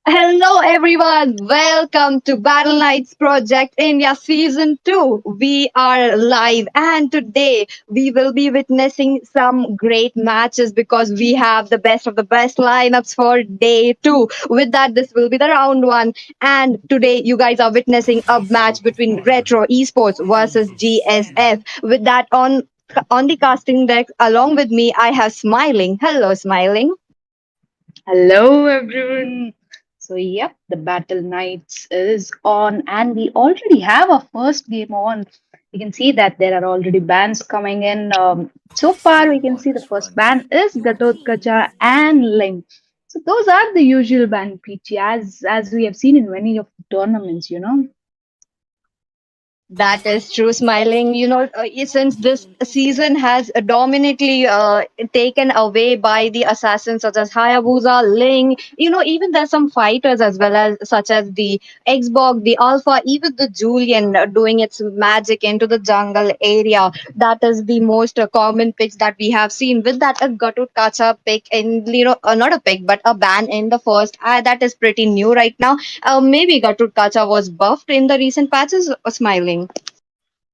Hello, everyone. Welcome to Battle Knights Project India Season 2. We are live, and today we will be witnessing some great matches because we have the best of the best lineups for day 2. With that, this will be the round 1. And today, you guys are witnessing a match between Retro Esports versus GSF. With that, on the casting deck, along with me, I have Smiling. Hello, Smiling. Hello, everyone. So, yep, the Battle Knights is on, and we already have our first game on. We can see that there are already bans coming in. So far, we can see the first ban is Gatotkacha and Ling. So, those are the usual ban, Peachy, as we have seen in many of the tournaments. That is true, Smiling. Since this season has dominantly taken away by the assassins such as Hayabusa, Ling, even there's some fighters as well as such as the Xbox, the Alpha, even the Julian doing its magic into the jungle area. That is the most common picks that we have seen. With that, a Gatut Kacha pick in, not a pick, but a ban in the first. That is pretty new right now. Maybe Gatut Kacha was buffed in the recent patches, Smiling.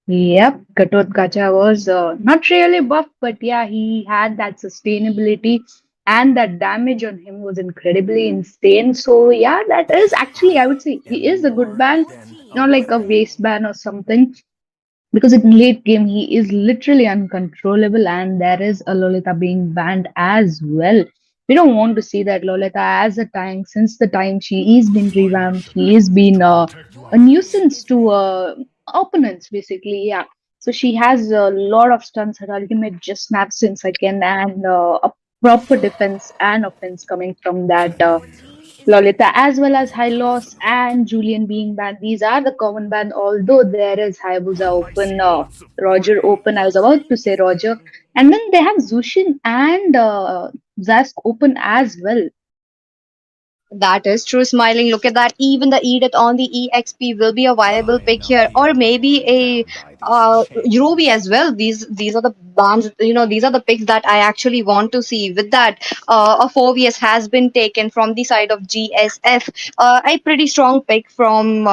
Yep, Gatotkacha was not really buff, but yeah, he had that sustainability and that damage on him was incredibly insane. So yeah, that is actually I would say he is a good ban, not like a waste ban or something. Because in late game he is literally uncontrollable, and there is a Lolita being banned as well. We don't want to see that Lolita as a tank. Since the time she is been revamped, she is been a nuisance to opponents basically. Yeah, so she has a lot of stunts. Her ultimate just snaps in second, and a proper defense and offense coming from that Lolita, as well as Hylos and Julian being banned. These are the common ban, although there is Hayabusa open, Roger open. I was about to say Roger. And then they have Zushin and Zask open as well. That is true, Smiling. Look at that. Even the Edith on the EXP will be a viable pick here, or maybe a Ruby as well. These are the bands. These are the picks that I actually want to see. With that, a Fovius has been taken from the side of GSF. A pretty strong pick from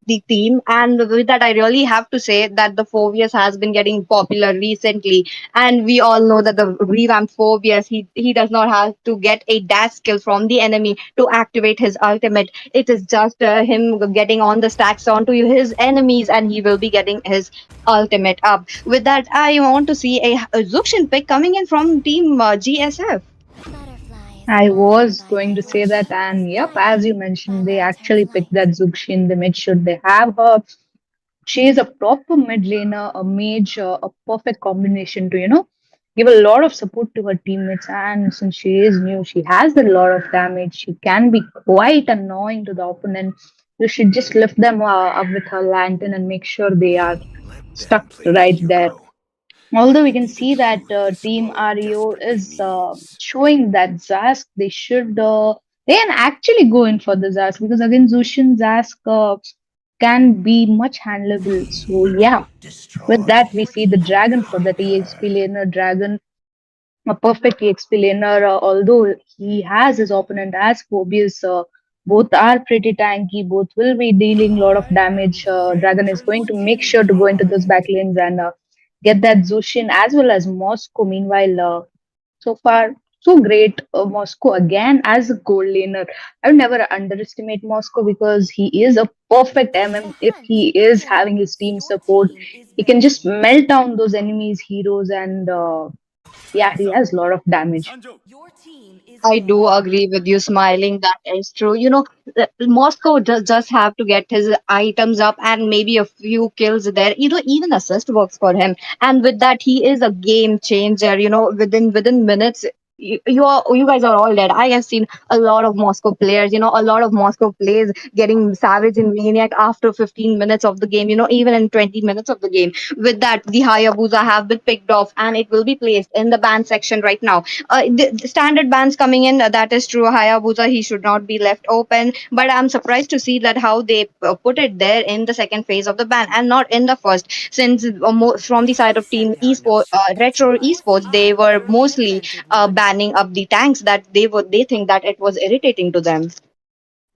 the team, and with that, I really have to say that the Fovius has been getting popular recently, and we all know that the revamped Phobias, he does not have to get a dash skill from the enemy to activate his ultimate. It is just him getting on the stacks onto his enemies, and he will be getting his ultimate up. With that, I want to see a Zuxian pick coming in from team GSF. I was going to say that, and yep, as you mentioned, they actually picked that Zuxin. They made sure they have her. She is a proper mid laner, a mage, a perfect combination to, give a lot of support to her teammates. And since she is new, she has a lot of damage. She can be quite annoying to the opponent. You should just lift them up with her lantern and make sure they are stuck right there. Although we can see that Team REO is showing that Zask, they can actually go in for the Zask because again, Zushin Zask can be much handleable. So yeah, with that we see the Dragon for the EXP laner. Dragon, a perfect EXP laner, although he has his opponent as Phobius. Both are pretty tanky. Both will be dealing a lot of damage. Dragon is going to make sure to go into those backlanes and get that Zushin as well as Moscow. Meanwhile, so far, so great. Moscow again as a gold laner. I would never underestimate Moscow because he is a perfect MM. If he is having his team support, he can just melt down those enemies, heroes, and yeah, he has a lot of damage. I do agree with you, Smiling. That is true. Moscow does just have to get his items up and maybe a few kills there. Even assist works for him. And with that, he is a game changer. Within minutes. You guys are all dead. I have seen a lot of Moscow players, a lot of Moscow plays getting savage and maniac after 15 minutes of the game, even in 20 minutes of the game. With that, the Hayabusa have been picked off and it will be placed in the ban section right now. The standard bans coming in, that is true. Hayabusa, he should not be left open, but I'm surprised to see that how they put it there in the second phase of the ban and not in the first, since from the side of team esport, retro esports, they were mostly banning up the tanks that they think that it was irritating to them.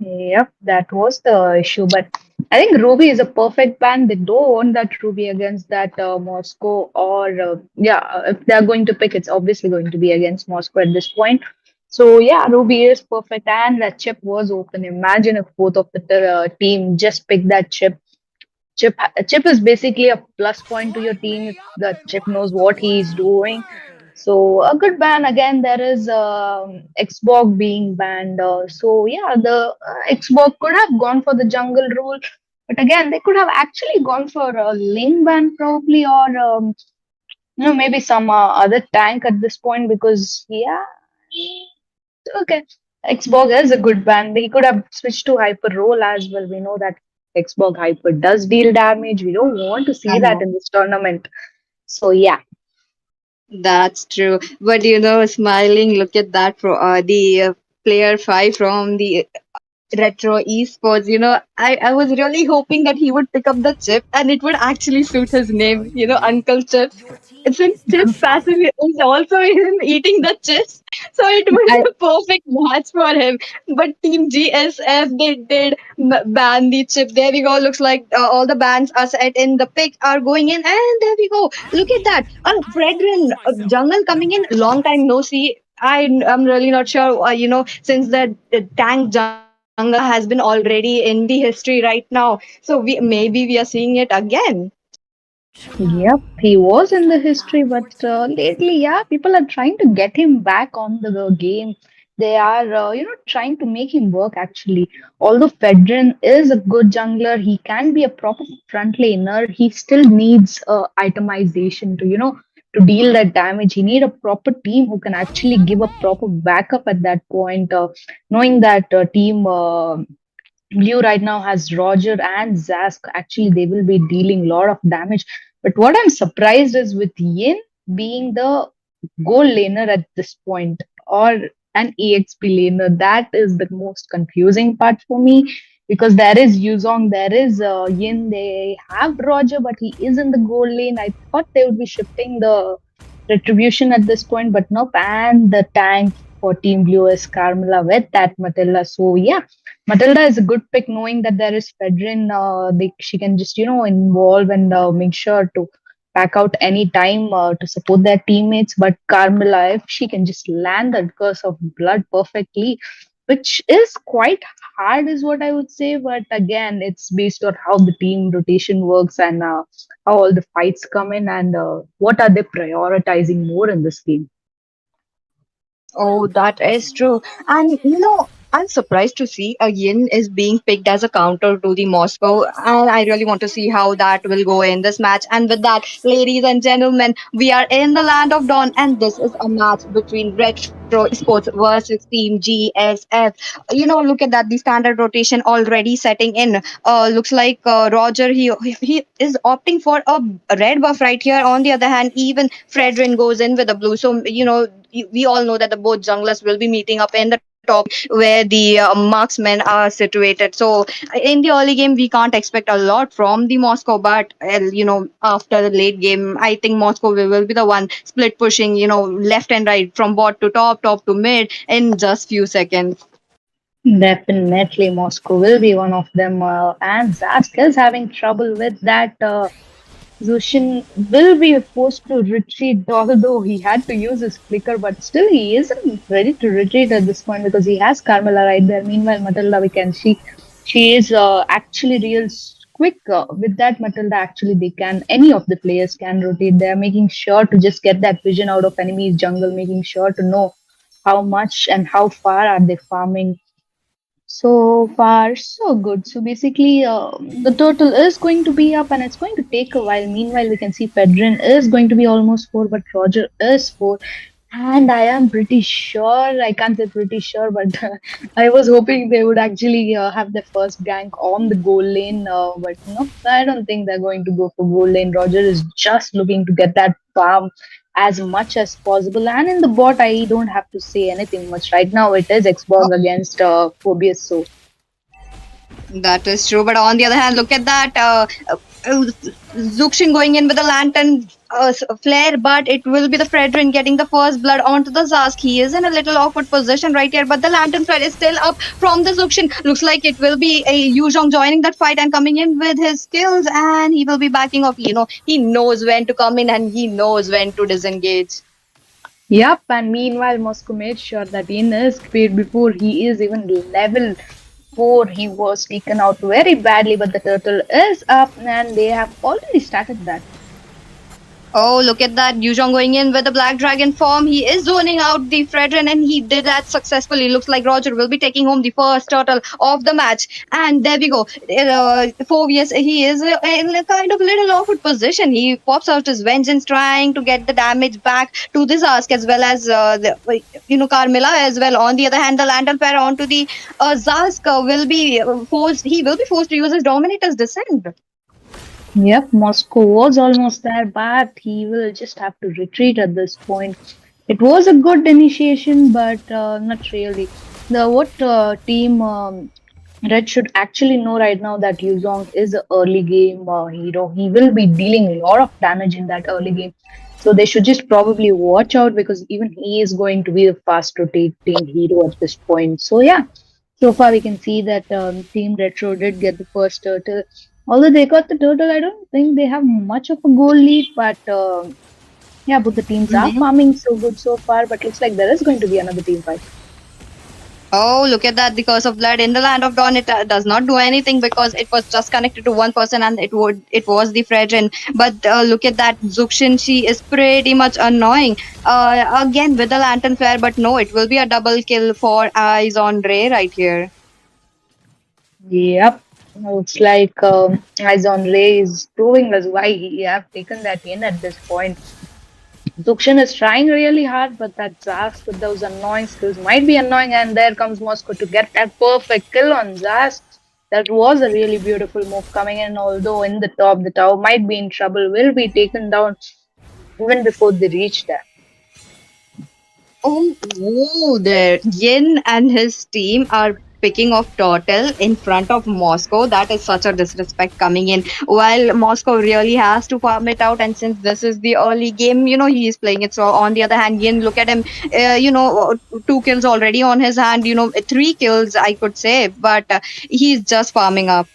Yep, that was the issue. But I think Ruby is a perfect ban. They don't want that Ruby against that Moscow, or yeah, if they're going to pick, it's obviously going to be against Moscow at this point. So yeah, Ruby is perfect, and that chip was open. Imagine if both of the team just pick that chip. Chip is basically a plus point to your team if the chip knows what he is doing. So a good ban again. There is Xbox being banned. So yeah, the Xbox could have gone for the jungle rule, but again they could have actually gone for a lane ban probably, or maybe some other tank at this point, because yeah, okay, Xbox is a good ban. He could have switched to hyper roll as well. We know that Xbox hyper does deal damage. We don't want to see that in this tournament. So yeah. That's true. But smiling, look at that for the player five from the retro esports. I was really hoping that he would pick up the chip and it would actually suit his name, Uncle Chip. Since Chip's passive is also him eating the chips, so it was I a perfect match for him. But Team GSF, they did ban the chip. There we go. Looks like all the bans are set in. The picks are going in, and there we go. Look at that. Fredrin, Jungle coming in. Long time no see. I'm really not sure. Since the tank jungle has been already in the history right now, so we are seeing it again. Yep, he was in the history, but lately, yeah, people are trying to get him back on the game. They are, trying to make him work actually. Although Fedrin is a good jungler, he can be a proper front laner. He still needs itemization to, to deal that damage. He need a proper team who can actually give a proper backup at that point. Knowing that team. Blue right now has Roger and Zask. Actually, they will be dealing a lot of damage. But what I'm surprised is with Yin being the goal laner at this point, or an EXP laner. That is the most confusing part for me, because there is Yuzong, there is Yin, they have Roger, but he is in the goal lane. I thought they would be shifting the retribution at this point, but nope. And the tank for Team Blue is Carmela with that Matilda. So yeah, Matilda is a good pick, knowing that there is Fedrin. She can just involve and make sure to back out any time to support their teammates. But Carmela, if she can just land that curse of blood perfectly, which is quite hard, is what I would say. But again, it's based on how the team rotation works, and how all the fights come in, and what are they prioritizing more in this game. Oh, that is true. And I'm surprised to see a Yin is being picked as a counter to the Moscow. And I really want to see how that will go in this match. And with that, ladies and gentlemen, we are in the land of Dawn, and this is a match between Retro Esports versus Team GSF. Look at that, the standard rotation already setting in. Looks like Roger, he is opting for a red buff right here. On the other hand, even Fredrin goes in with a blue. So, we all know that the both junglers will be meeting up in the top where the marksmen are situated. So in the early game, we can't expect a lot from the Moscow, but after the late game, I think Moscow will be the one split pushing, left and right from bot to top, top to mid in just few seconds. Definitely, Moscow will be one of them. And Zask is having trouble with that. Zushin will be forced to retreat, although he had to use his flicker, but still he isn't ready to retreat at this point because he has Carmela right there. Meanwhile, Matilda, we can see she is actually real quick with that Matilda. Actually, they can, any of the players can rotate. They are making sure to just get that vision out of enemies jungle, making sure to know how much and how far are they farming. So far, so good. So basically, the total is going to be up, and it's going to take a while. Meanwhile, we can see Pedrin is going to be almost four, but Roger is four. And I am pretty sure, I can't say pretty sure, but I was hoping they would actually have their first gank on the goal lane. But no, I don't think they're going to go for goal lane. Roger is just looking to get that farm as much as possible. And in the bot, I don't have to say anything much. Right now, it is Xbox against Phobius. So That is true. But on the other hand, look at that. uh, Zuxin going in with a lantern flare, but it will be the Fredrin getting the first blood onto the Zask. He is in a little awkward position right here, but the lantern flare is still up from the Zuxin. Looks like it will be a Yuzhong joining that fight and coming in with his skills, and he will be backing off. He knows when to come in and he knows when to disengage. Yep, and meanwhile, Moscow made sure that in his speed before he is even level 4, he was taken out very badly. But the turtle is up, and they have already started that. Oh, look at that. Yuzhong going in with the Black Dragon form. He is zoning out the Fredrin and he did that successfully. Looks like Roger will be taking home the first turtle of the match. And there we go. Phobius, he is in a kind of little awkward position. He pops out his vengeance trying to get the damage back to this Ask as well as, Carmilla as well. On the other hand, the Lantern Fair onto the Zask will be forced. He will be forced to use his Dominator's Descent. Yep, Moscow was almost there, but he will just have to retreat at this point. It was a good initiation, but not really. The what team Red should actually know right now that Yuzong is an early game hero. He will be dealing a lot of damage in that early game. So they should just probably watch out because even he is going to be a fast rotating hero at this point. So yeah, so far we can see that Team Retro did get the first turtle. Although they got the turtle, I don't think they have much of a goal lead. But yeah, both the teams are farming so good so far. But looks like there is going to be another team fight. Oh, look at that. The curse of blood in the land of dawn, it does not do anything because it was just connected to one person and it was the Fredrin. But look at that. Zuxin, she is pretty much annoying. Again with the lantern flare, but no, it will be a double kill for Eyes on Ray right here. Yep. Looks like Izon Ray is proving us why he have taken that in at this point. Zukshin is trying really hard, but that Zask with those annoying skills might be annoying, and there comes Moscow to get that perfect kill on Zask. That was a really beautiful move coming in, although in the top, the tower might be in trouble, will be taken down even before they reach there. Oh, there. Yin and his team are picking off Turtle in front of Moscow. That is such a disrespect coming in. While Moscow really has to farm it out, and since this is the early game, he is playing it. So on the other hand, Yin, look at him. 2 kills already on his hand. 3 kills, I could say, but he's just farming up.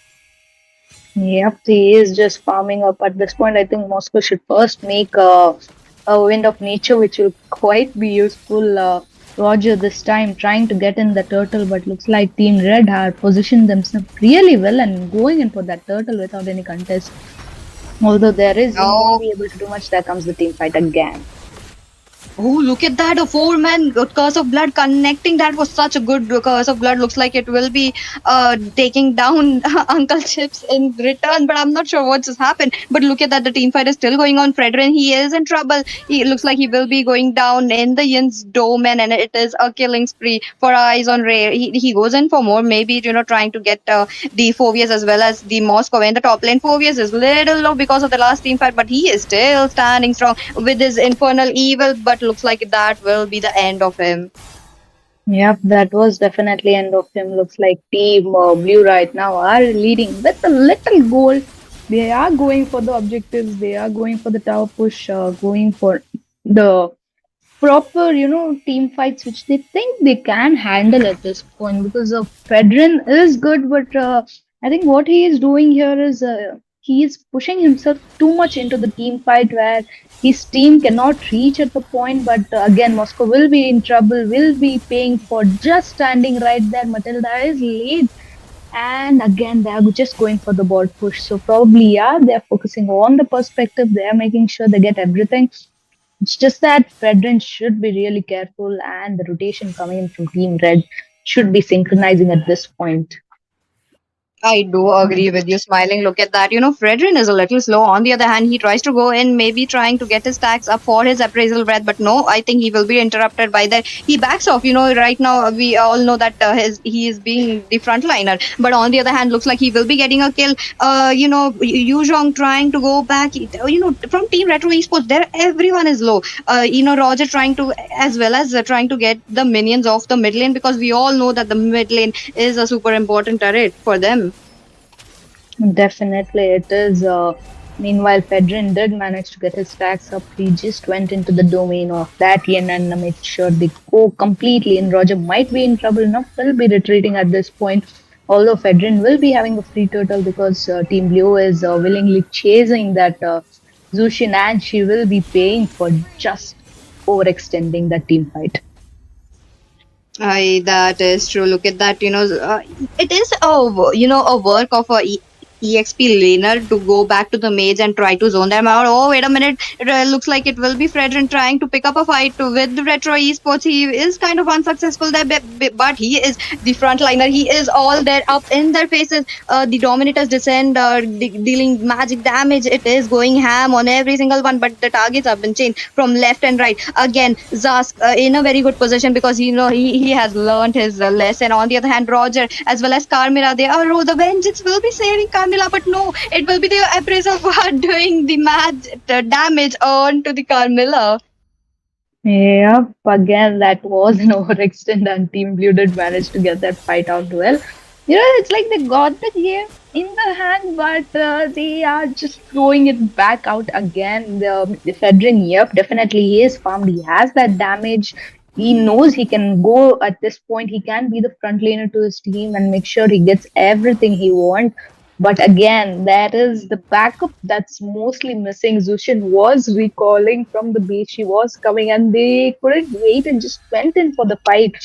Yep, he is just farming up at this point. I think Moscow should first make a wind of nature, which will quite be useful. Roger this time trying to get in the turtle, but looks like Team Red have positioned themselves really well and going in for that turtle without any contest. Although there is, you won't Oh, be able to do much. There comes the team fight again. oh, look at that. A 4-man curse of blood connecting. That was such a good curse of blood. Looks like it will be taking down Uncle Chips in return, but I'm not sure what just happened. But look at that. The team fight is still going on. Fredrin, he is in trouble. He looks like he will be going down in the Yin's domain, and it is a killing spree for Eyes on Ray. He goes in for more, maybe, trying to get the Phobias as well as the Moscow in the top lane. Phobias is little low because of the last team fight, but he is still standing strong with his infernal evil. But looks like that will be the end of him. Yep, that was definitely end of him. Looks like Team Blue right now are leading with a little goal. They are going for the objectives. They are going for the tower push. Going for the proper, team fights which they think they can handle at this point because Fedrin is good, but I think what he is doing here is he is pushing himself too much into the team fight where his team cannot reach at the point. But again, Moscow will be in trouble, will be paying for just standing right there. Matilda is late. And again, they are just going for the board push. So probably, yeah, they're focusing on the perspective. They are making sure they get everything. It's just that Fredrin should be really careful, and the rotation coming in from Team Red should be synchronizing at this point. I do agree with you, smiling. Look at that. Fredrin is a little slow. On the other hand, he tries to go in, maybe trying to get his stacks up for his appraisal breath, but no, I think he will be interrupted by that. He backs off. Right now, we all know that he is being the frontliner, but on the other hand, looks like he will be getting a kill. Yu Zhong trying to go back. From Team Retro Esports, there everyone is low. Roger trying to, as well as trying to get the minions off the mid lane because we all know that the mid lane is a super important turret for them. Definitely, it is. Meanwhile, Fedrin did manage to get his stacks up. He just went into the domain of that Yen and made sure they go completely in. Roger might be in trouble enough, will be retreating at this point. Although Fedrin will be having a free turtle because Team Blue is willingly chasing that Zushin, and she will be paying for just overextending that team fight. I that is true. Look at that. It is a work of a EXP laner to go back to the mage and try to zone them out. Oh, wait a minute. It looks like it will be Fredrin trying to pick up a fight with the Retro Esports. He is kind of unsuccessful there, but he is the frontliner. He is all there up in their faces. The Dominators descend, dealing magic damage. It is going ham on every single one, but the targets have been changed from left and right. Again, Zask in a very good position because he has learned his lesson. On the other hand, Roger as well as Carmilla, they are, oh, the vengeance will be saving Carmilla, but no, it will be the appraisal for doing the damage on to the Carmilla. Yep, again, that was an overextend, and Team Blue did manage to get that fight out well. It's like they got the game in their hand, but they are just throwing it back out again. The Fedrin, yep, definitely he is farmed. He has that damage. He knows he can go at this point. He can be the front laner to his team and make sure he gets everything he wants. But again, that is the backup that's mostly missing. Zushin was recalling from the beach. She was coming and they couldn't wait and just went in for the fight.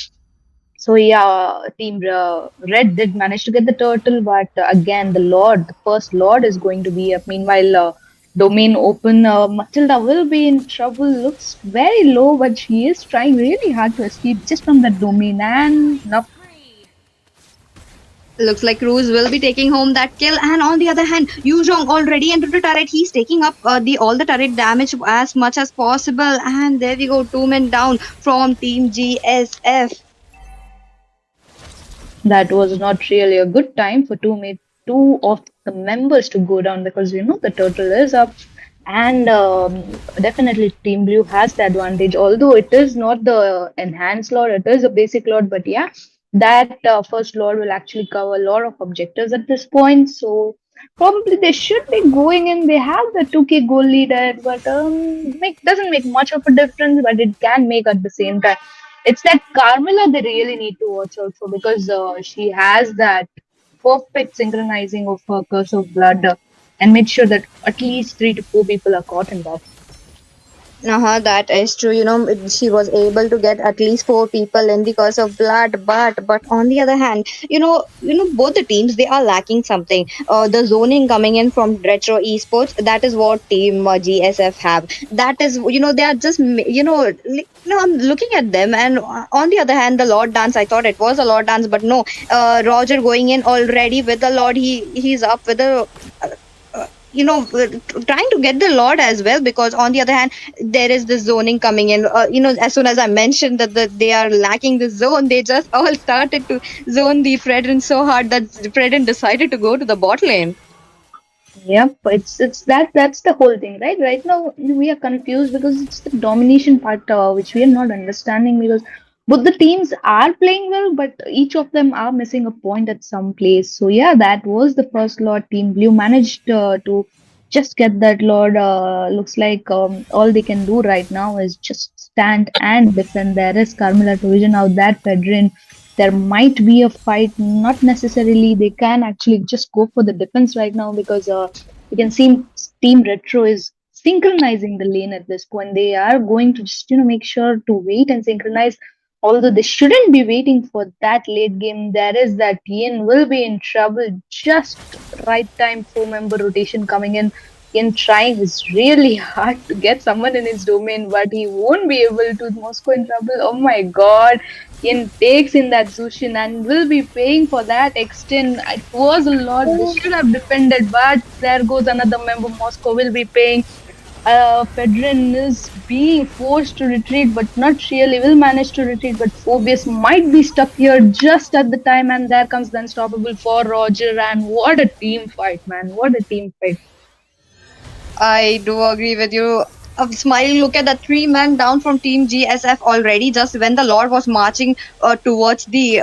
So yeah, Team Red did manage to get the turtle, but again, the first Lord is going to be up. Meanwhile, domain open, Matilda will be in trouble. Looks very low, but she is trying really hard to escape just from that domain. And no, Looks like Cruz will be taking home that kill, and on the other hand, Yu Zhong already entered the turret. He's taking up the all the turret damage as much as possible, and there we go, 2 men down from Team GSF. that was not really a good time for two of the members to go down because the turtle is up, and definitely Team Blue has the advantage. Although it is not the enhanced lord, it is a basic lord, but yeah, that first lord will actually cover a lot of objectives at this point. So probably they should be going in. They have the 2K goal leader, but doesn't make much of a difference, but it can make at the same time. It's that Carmilla they really need to watch out for because she has that perfect synchronizing of her curse of blood and made sure that at least 3 to 4 people are caught in that. That is true. She was able to get at least 4 people in the curse of blood, but on the other hand, both the teams they are lacking something. The zoning coming in from Retro Esports, that is what Team GSF have. That is, they are just, I'm looking at them, and on the other hand, the Lord Dance. I thought it was a Lord Dance, but no. Roger going in already with the Lord. He's up with the. Trying to get the lord as well, because on the other hand there is the zoning coming in. As soon as I mentioned that they are lacking the zone, they just all started to zone the Fredrin so hard that Fredrin decided to go to the bot lane. Yep, it's that's the whole thing, right? Right now we are confused because it's the domination part which we are not understanding because both the teams are playing well, but each of them are missing a point at some place. So yeah, that was the first Lord. Team Blue managed to just get that Lord. Looks like all they can do right now is just stand and defend. There is Carmela to vision out that Fedrin. There might be a fight, not necessarily. They can actually just go for the defense right now because you can see Team Retro is synchronizing the lane at this point. They are going to just make sure to wait and synchronize. Although they shouldn't be waiting for that late game, there is that Ian will be in trouble. Just right time 4 member rotation coming in. Ian trying his really hard to get someone in his domain, but he won't be able to. Moscow in trouble. Oh my god. Ian takes in that Zushin and will be paying for that extend. It was a lot. They should have defended, but there goes another member. Moscow will be paying. Fedrin is being forced to retreat, but not really will manage to retreat. But Phoebus might be stuck here just at the time, and there comes the unstoppable for Roger. And what a team fight, man! What a team fight! I do agree with you. Smile, look at the three men down from Team GSF already. Just when the Lord was marching towards the,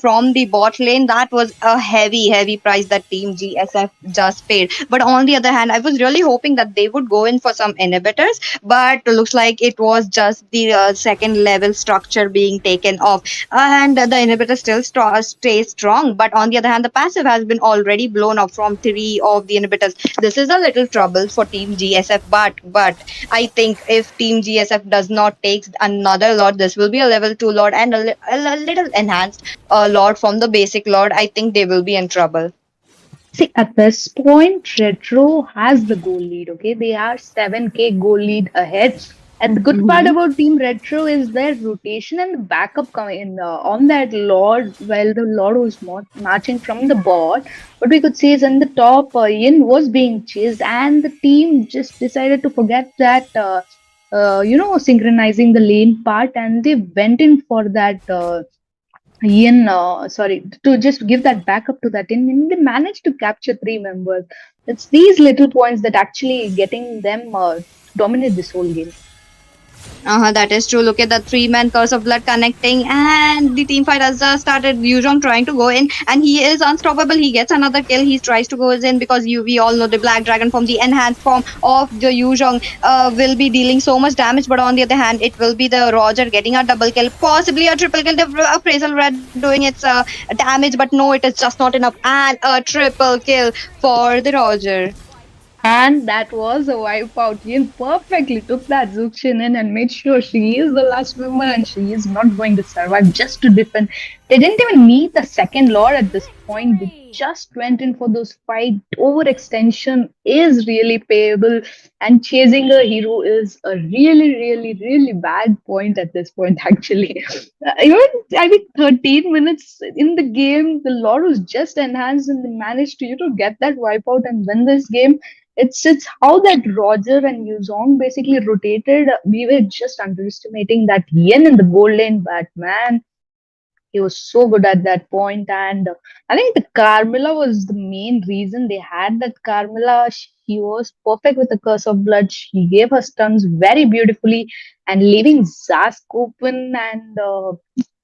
from the bot lane, that was a heavy, heavy price that Team GSF just paid. But on the other hand, I was really hoping that they would go in for some inhibitors, but looks like it was just the second level structure being taken off, and the inhibitor still stays strong. But on the other hand, the passive has been already blown up from three of the inhibitors. This is a little trouble for Team GSF, but I think if Team GSF does not take another Lord, this will be a level 2 Lord and a little enhanced Lord from the basic Lord. I think they will be in trouble. See, at this point, Retro has the goal lead. Okay, they are 7K goal lead ahead. And the good part Hmm. about Team Retro is their rotation and the backup coming in on that Lord. While the Lord was marching from the bot, what we could see is in the top, Yin was being chased, and the team just decided to forget that. Synchronizing the lane part, and they went in for that Ian, sorry, to just give that backup to that team, and they managed to capture three members. It's these little points that actually getting them dominate this whole game. That is true. Look at the three-man curse of blood connecting, and the team fight has just started. Yuzhong trying to go in, and he is unstoppable. He gets another kill. He tries to go in because we all know the Black Dragon from the enhanced form of the Yuzhong will be dealing so much damage. But on the other hand, it will be the Roger getting a double kill, possibly a triple kill. The appraisal red doing its damage, but no, it is just not enough, and a triple kill for the Roger. And that was a wipeout. Yin perfectly took that Zuxin in and made sure she is the last member and she is not going to survive just to defend. They didn't even need the second Lord at this point. They just went in for those fight. Overextension is really payable, and chasing a hero is a really, really, really bad point at this point, actually. Even, I mean, 13 minutes in the game, the Lord was just enhanced and they managed to, get that wipeout and win this game. It's how that Roger and Yuzong basically rotated. We were just underestimating that Yen in the gold lane, but man, he was so good at that point. And I think the Carmilla was the main reason they had that Carmilla. She was perfect with the Curse of Blood. She gave her stuns very beautifully and leaving Zask open. And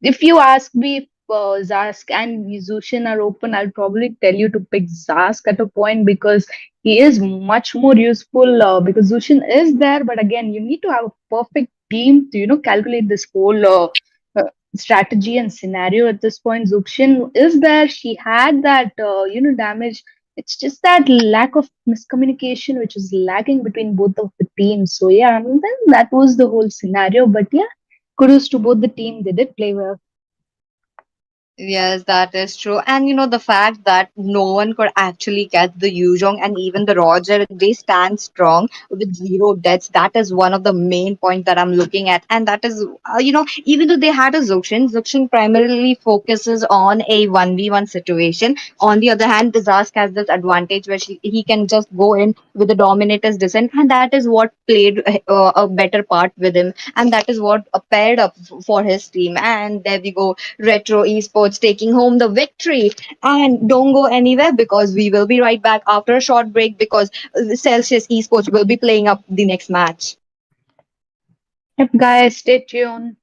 if you ask me if Zask and Yuzushin are open, I'll probably tell you to pick Zask at a point because he is much more useful because Zushin is there. But again, you need to have a perfect team to, calculate this whole strategy and scenario at this point. Zuxin is there. She had that, damage. It's just that lack of miscommunication which is lacking between both of the teams. So yeah, I mean, then that was the whole scenario. But yeah, kudos to both the team. They did play well. Yes, that is true. And the fact that no one could actually catch the Yuzhong and even the Roger, they stand strong with zero deaths. That is one of the main points that I'm looking at. And that is, even though they had a Zuxin primarily focuses on a 1v1 situation. On the other hand, the Zask has this advantage where he can just go in with the Dominator's Descent. And that is what played a better part with him. And that is what paired up for his team. And there we go, Retro Esports taking home the victory. And don't go anywhere because we will be right back after a short break because Celsius Esports will be playing up the next match. Yep, guys, stay tuned.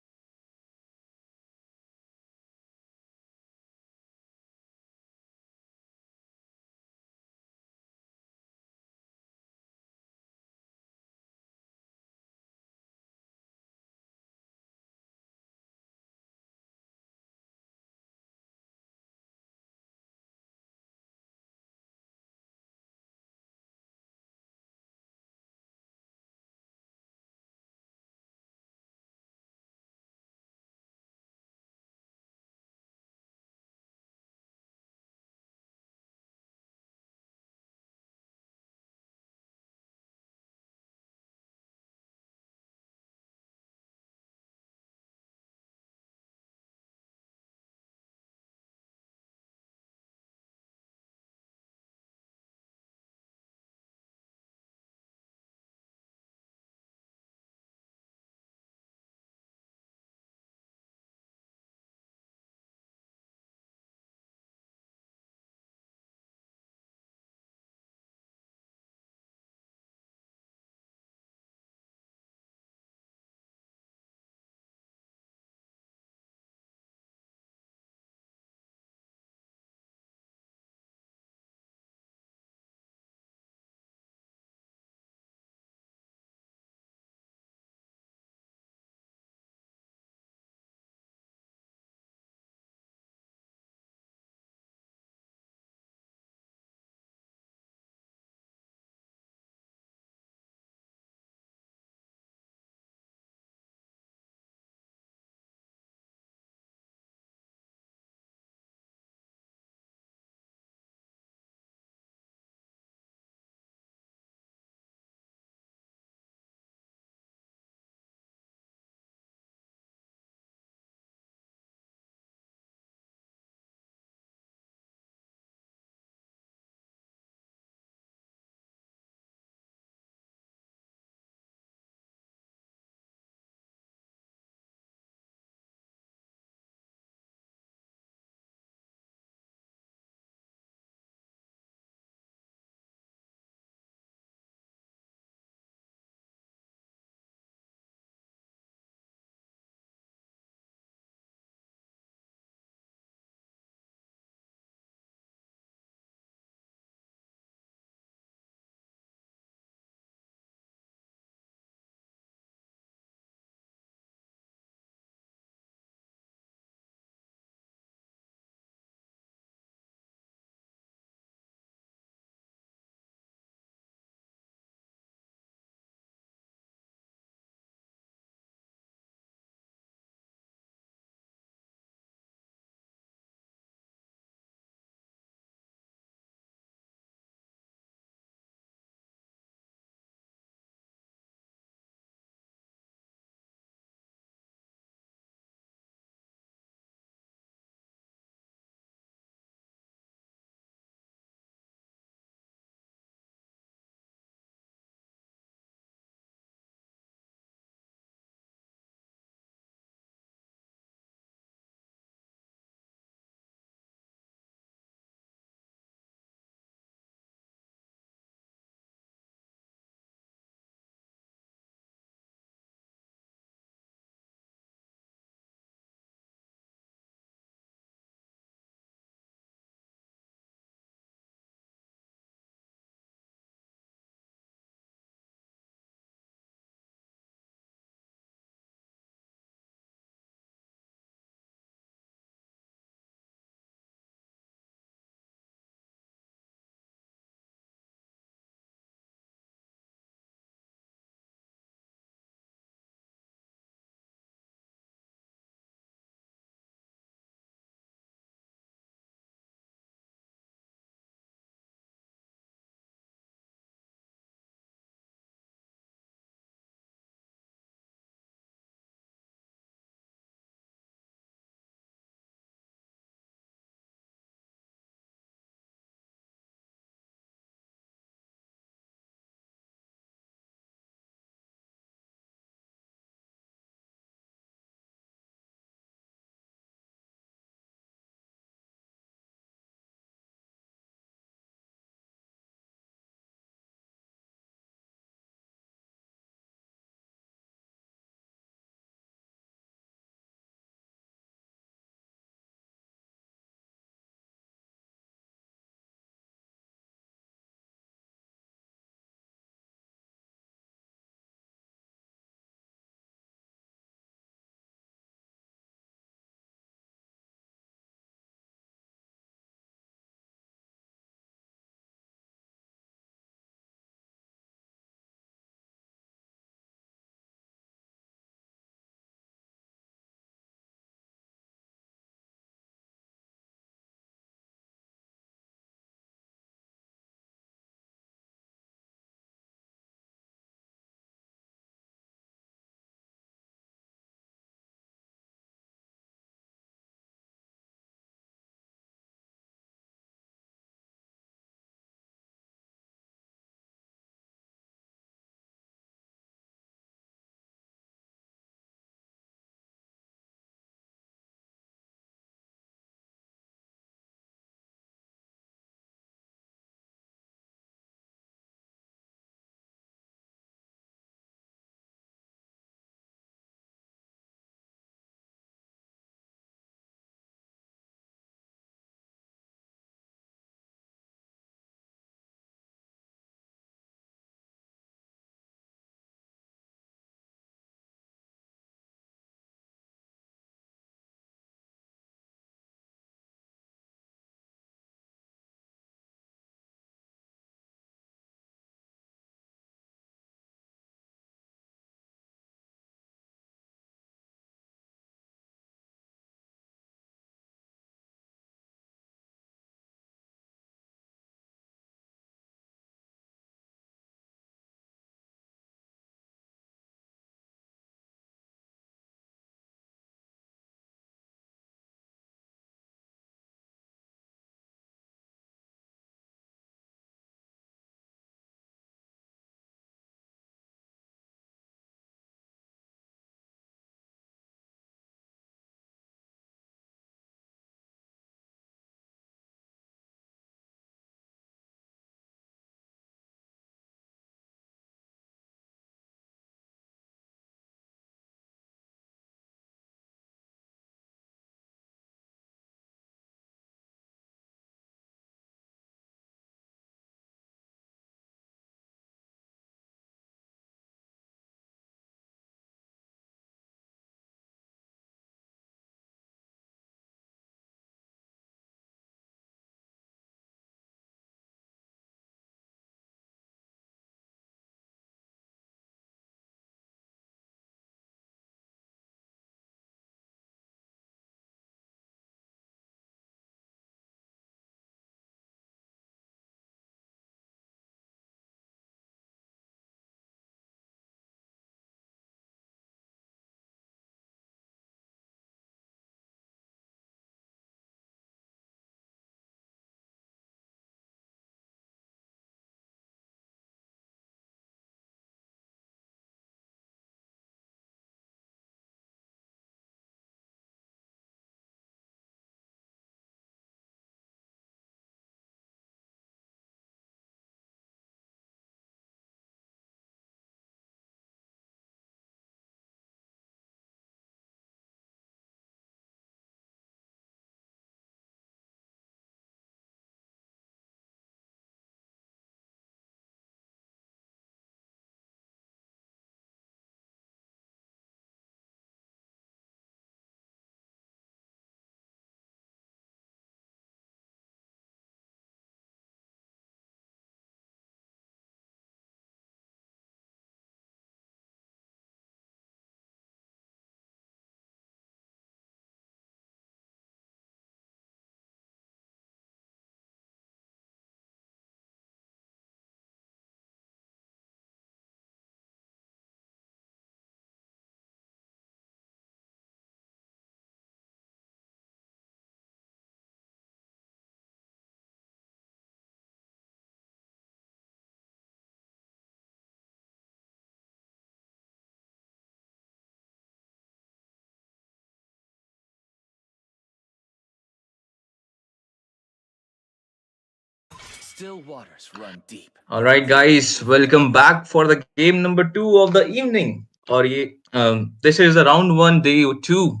All right, guys, welcome back for the game number two of the evening. This is the round one, day two,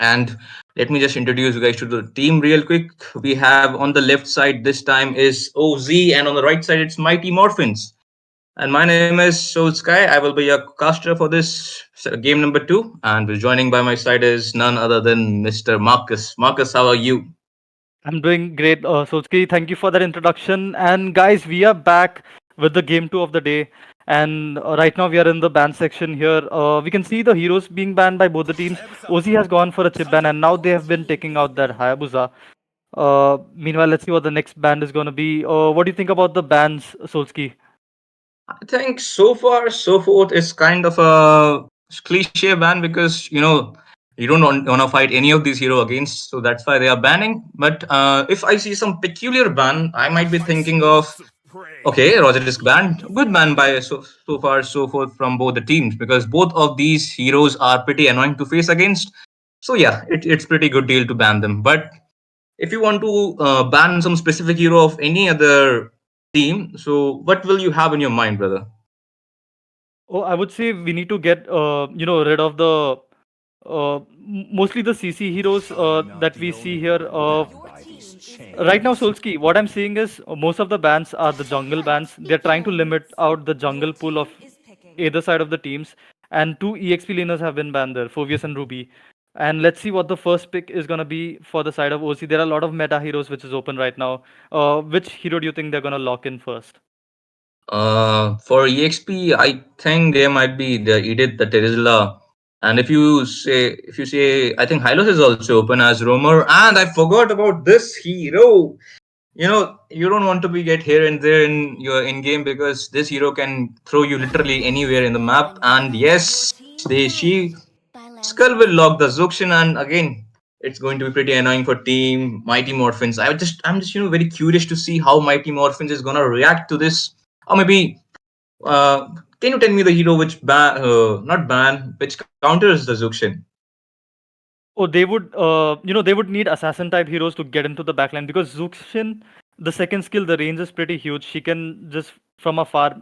and let me just introduce you guys to the team real quick. We have on the left side this time is OZ, and on the right side it's Mighty Morphins. And my name is Soul Sky. I will be your caster for this game number two, and joining by my side is none other than Mr. Marcus. Marcus, how are you? I'm doing great, Sochki. Thank you for that introduction. And guys, we are back with the game two of the day. And right now we are in the ban section here. We can see the heroes being banned by both the teams. OZ has gone for a chip ban, and now they have been taking out that Hayabusa. Meanwhile, let's see what the next ban is going to be. What do you think about the bans, Solski? I think so far, so forth is kind of a cliche ban because you don't want to fight any of these hero against, so that's why they are banning. But if I see some peculiar ban, I might be thinking of okay, Roger is banned, good ban by so far, so forth from both the teams because both of these heroes are pretty annoying to face against. So yeah, it's pretty good deal to ban them. But if you want to ban some specific hero of any other team, so what will you have in your mind, brother? Oh, I would say we need to get rid of the mostly the CC heroes that we see here. Right now, Solski, what I'm seeing is most of the bans are the jungle bans. They're trying to limit out the jungle pool of either side of the teams. And two EXP laners have been banned there, Phoveus and Ruby. And let's see what the first pick is going to be for the side of OC. There are a lot of meta heroes which is open right now. Which hero do you think they're going to lock in first? For EXP, I think there might be the Edith, the Terizla, and if you say, I think Hylos is also open as roamer. And I forgot about this hero. You don't want to be get here and there in your in game because this hero can throw you literally anywhere in the map. And yes, she Skull will lock the Zuxian, and again, it's going to be pretty annoying for Team Mighty Morphins. I'm just very curious to see how Mighty Morphins is gonna react to this, or maybe can you tell me the hero which not ban, which counters the Zuxian? Oh, they would, they would need assassin type heroes to get into the backline because Zuxin, the second skill, the range is pretty huge. She can just from afar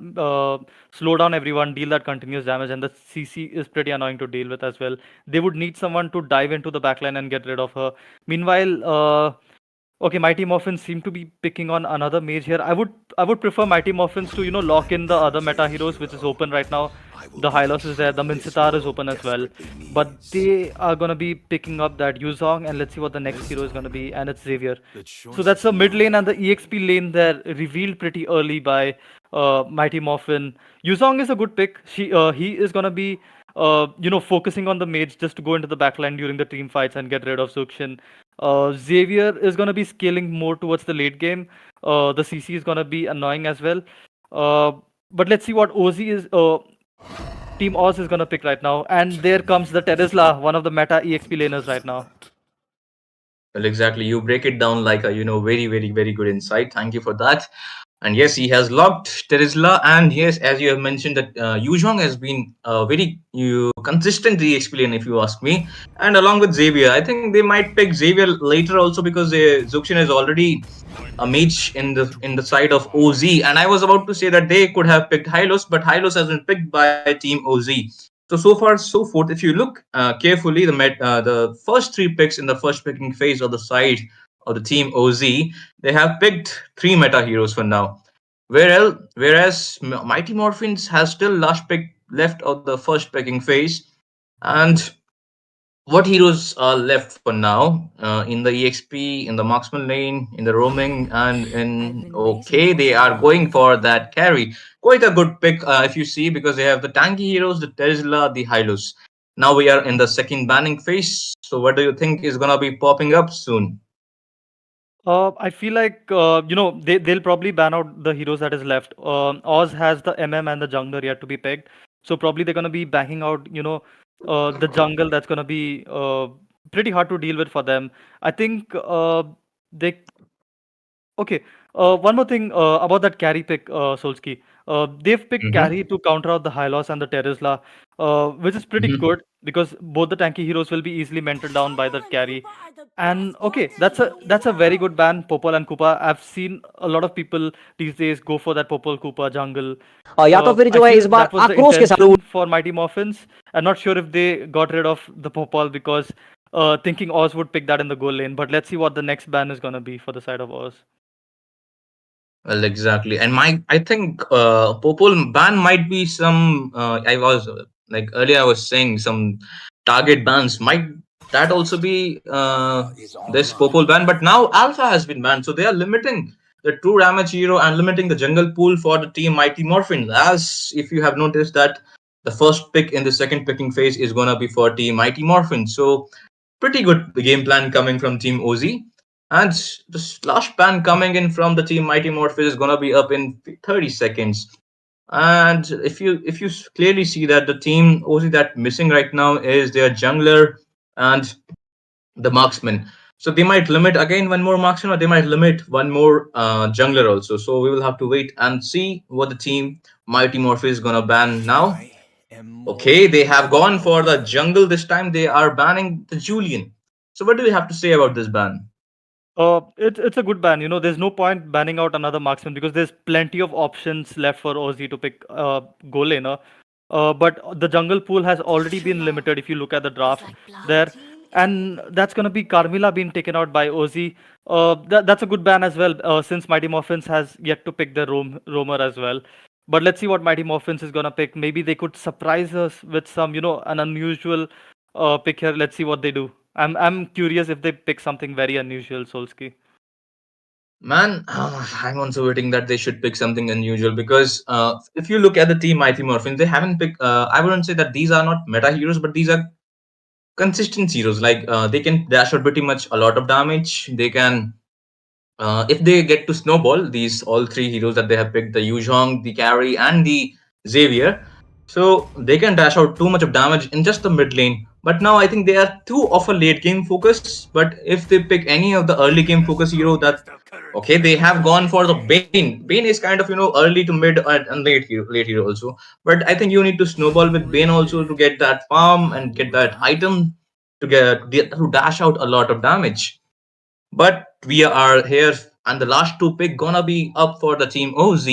slow down everyone, deal that continuous damage, and the CC is pretty annoying to deal with as well. They would need someone to dive into the backline and get rid of her. Meanwhile, okay, Mighty Morphins seem to be picking on another mage here. I would prefer Mighty Morphins to lock in the other meta heroes which is open right now. The Hylos is there, the Mincitar is open as well. But they are gonna be picking up that Yuzong, and let's see what the next hero is gonna be, and it's Xavier. So that's the mid lane and the EXP lane there revealed pretty early by Mighty Morphin. Yuzong is a good pick. He is gonna be focusing on the mage just to go into the backline during the team fights and get rid of Zuxian. Xavier is going to be scaling more towards the late game. The CC is going to be annoying as well. Uh, but let's see what Team Oz is going to pick right now. And there comes the Terizla, one of the meta EXP laners right now. Well, exactly. You break it down like a very very very good insight. Thank you for that. And yes, he has locked Terizla, and yes, as you have mentioned that Yuzhong has been very consistent explain if you ask me. And along with Xavier, I think they might pick Xavier later also because Zuxian is already a mage in the side of OZ. And I was about to say that they could have picked Hylos, but Hylos has been picked by Team OZ. So far so forth. If you look carefully, the first three picks in the first picking phase of the side of the Team OZ, they have picked three meta heroes for now. Whereas Mighty Morphins has still last pick left of the first picking phase. And what heroes are left for now in the EXP, in the marksman lane, in the roaming, and in okay, they are going for that carry. Quite a good pick if you see because they have the tanky heroes, the Tesla, the Hylos. Now we are in the second banning phase. So what do you think is gonna be popping up soon? I feel like they'll probably ban out the heroes that is left. Oz has the MM and the jungler yet to be picked, so probably they're gonna be backing out the jungle that's gonna be pretty hard to deal with for them. I think they okay. One more thing about that carry pick, Solski. They've picked Mm-hmm. carry to counter out the Hylos and the Terizla, which is pretty Mm-hmm. good because both the tanky heroes will be easily mentored down by that carry. And okay, that's a very good ban, Popol and Koopa. I've seen a lot of people these days go for that Popol Koopa jungle. या तो फिर I जो है feel इस बार that was the आक्रोश के साथ intention for Mighty Morphins. I'm not sure if they got rid of the Popol because thinking Oz would pick that in the goal lane. But let's see what the next ban is gonna be for the side of Oz. Well, exactly. And I think Popol ban might be some. I was like earlier, I was saying some target bans. Might that also be this Popol ban? But now Alpha has been banned, so they are limiting the true damage hero and limiting the jungle pool for the team Mighty Morphins. As if you have noticed that the first pick in the second picking phase is gonna be for team Mighty Morphins. So pretty good game plan coming from Team OZ. And the slash ban coming in from the Team Mighty Morpheus is gonna be up in 30 seconds. And if you clearly see that the team OZ that missing right now is their jungler and the marksman. So they might limit again one more marksman, or they might limit one more jungler also. So we will have to wait and see what the team Mighty Morpheus is gonna ban now. Okay, they have gone for the jungle this time. They are banning the Julian. So what do you have to say about this ban? It's a good ban. There's no point banning out another marksman because there's plenty of options left for Ozzy to pick goal laner. But the jungle pool has already been limited if you look at the draft there. And that's going to be Carmilla being taken out by Ozzy. That's a good ban as well, since Mighty Morphins has yet to pick the roamer as well. But let's see what Mighty Morphins is going to pick. Maybe they could surprise us with some, an unusual pick here. Let's see what they do. I'm curious if they pick something very unusual, Solsky. Man, I'm also waiting that they should pick something unusual because if you look at the team Mighty Morphins, they haven't picked. I wouldn't say that these are not meta heroes, but these are consistent heroes. Like they can dash out pretty much a lot of damage. They can if they get to snowball these all three heroes that they have picked, the Yuzhong, the Carry, and the Xavier, so they can dash out too much of damage in just the mid lane. But now I think they are too of a late game focus. But if they pick any of the early game focus hero, that okay, they have gone for the Bane. Bane is kind of early to mid and late hero also. But I think you need to snowball with Bane also to get that farm and get that item to to dash out a lot of damage. But we are here, and the last two pick gonna be up for the team OZ,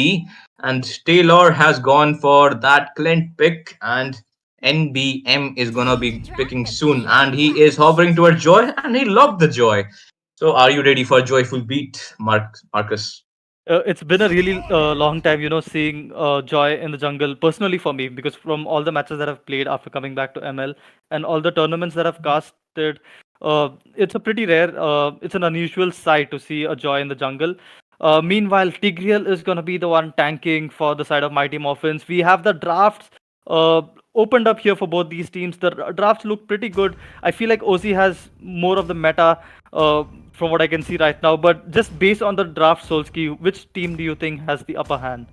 and Taylor has gone for that Clint pick, and NBM is gonna be picking soon, and he is hovering towards Joy, and he locked the Joy. So, are you ready for a joyful beat, Marcus? It's been a really long time, seeing Joy in the jungle personally for me because from all the matches that I've played after coming back to ML and all the tournaments that I've casted, it's a pretty rare, it's an unusual sight to see a Joy in the jungle. Meanwhile, Tigreal is going to be the one tanking for the side of Mighty Morphins. We have the drafts uh, opened up here for both these teams. The drafts look pretty good. I feel like OZ has more of the meta uh, from what I can see right now. But just based on the draft, Solsky, which team do you think has the upper hand?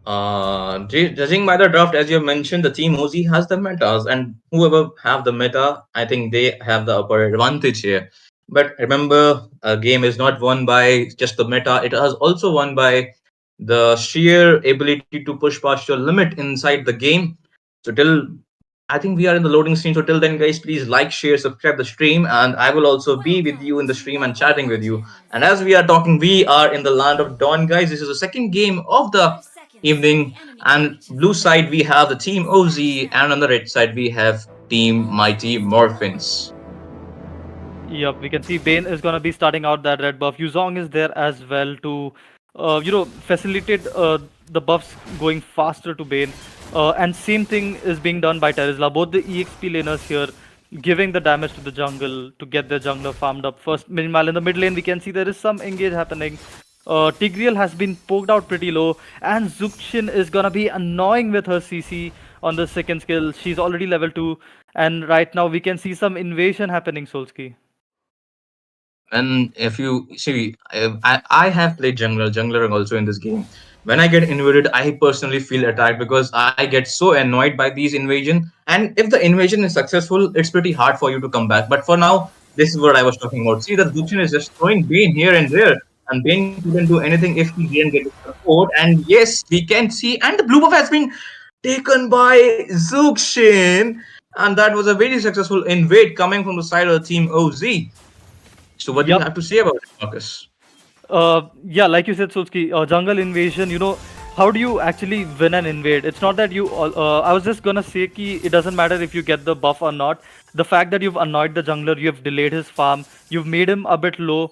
Judging by the draft, as you mentioned, the team OZ has the metas, and whoever have the meta, I think they have the upper advantage here. But remember, a game is not won by just the meta; it is also won by the sheer ability to push past your limit inside the game. So till I think we are in the loading screen. So till then, guys, please like, share, subscribe the stream, and I will also be with you in the stream and chatting with you. And as we are talking, we are in the land of Dawn, guys. This is the second game of the evening. And blue side we have the team OZ, and on the red side we have team Mighty Morphins. Yep, we can see Bane is gonna be starting out that red buff. Yuzong is there as well to, facilitate the buffs going faster to Bane. And same thing is being done by Terizla. Both the EXP laners here giving the damage to the jungle to get the jungler farmed up first. Meanwhile, in the mid lane, we can see there is some engage happening. Tigreal has been poked out pretty low, and Zuxin is gonna be annoying with her CC on the second skill. She's already level 2, and right now we can see some invasion happening, Solsky. And if you see, I have played jungler also in this game. When I get invaded, I personally feel attacked because I get so annoyed by these invasion. And if the invasion is successful, it's pretty hard for you to come back. But for now, this is what I was talking about. See, the Dushin is just throwing Bane here and there. and Bane couldn't do anything if he didn't get the support. And yes, we can see, and the blue buff has been taken by Zuxin, and that was a very successful invade coming from the side of the team OZ. So, what do you Yep. have to say about it, Marcus? Yeah, like you said, Sulski, jungle invasion, how do you actually win an invade? It's not that I was just gonna say ki it doesn't matter if you get the buff or not. The fact that you've annoyed the jungler, you've delayed his farm, you've made him a bit low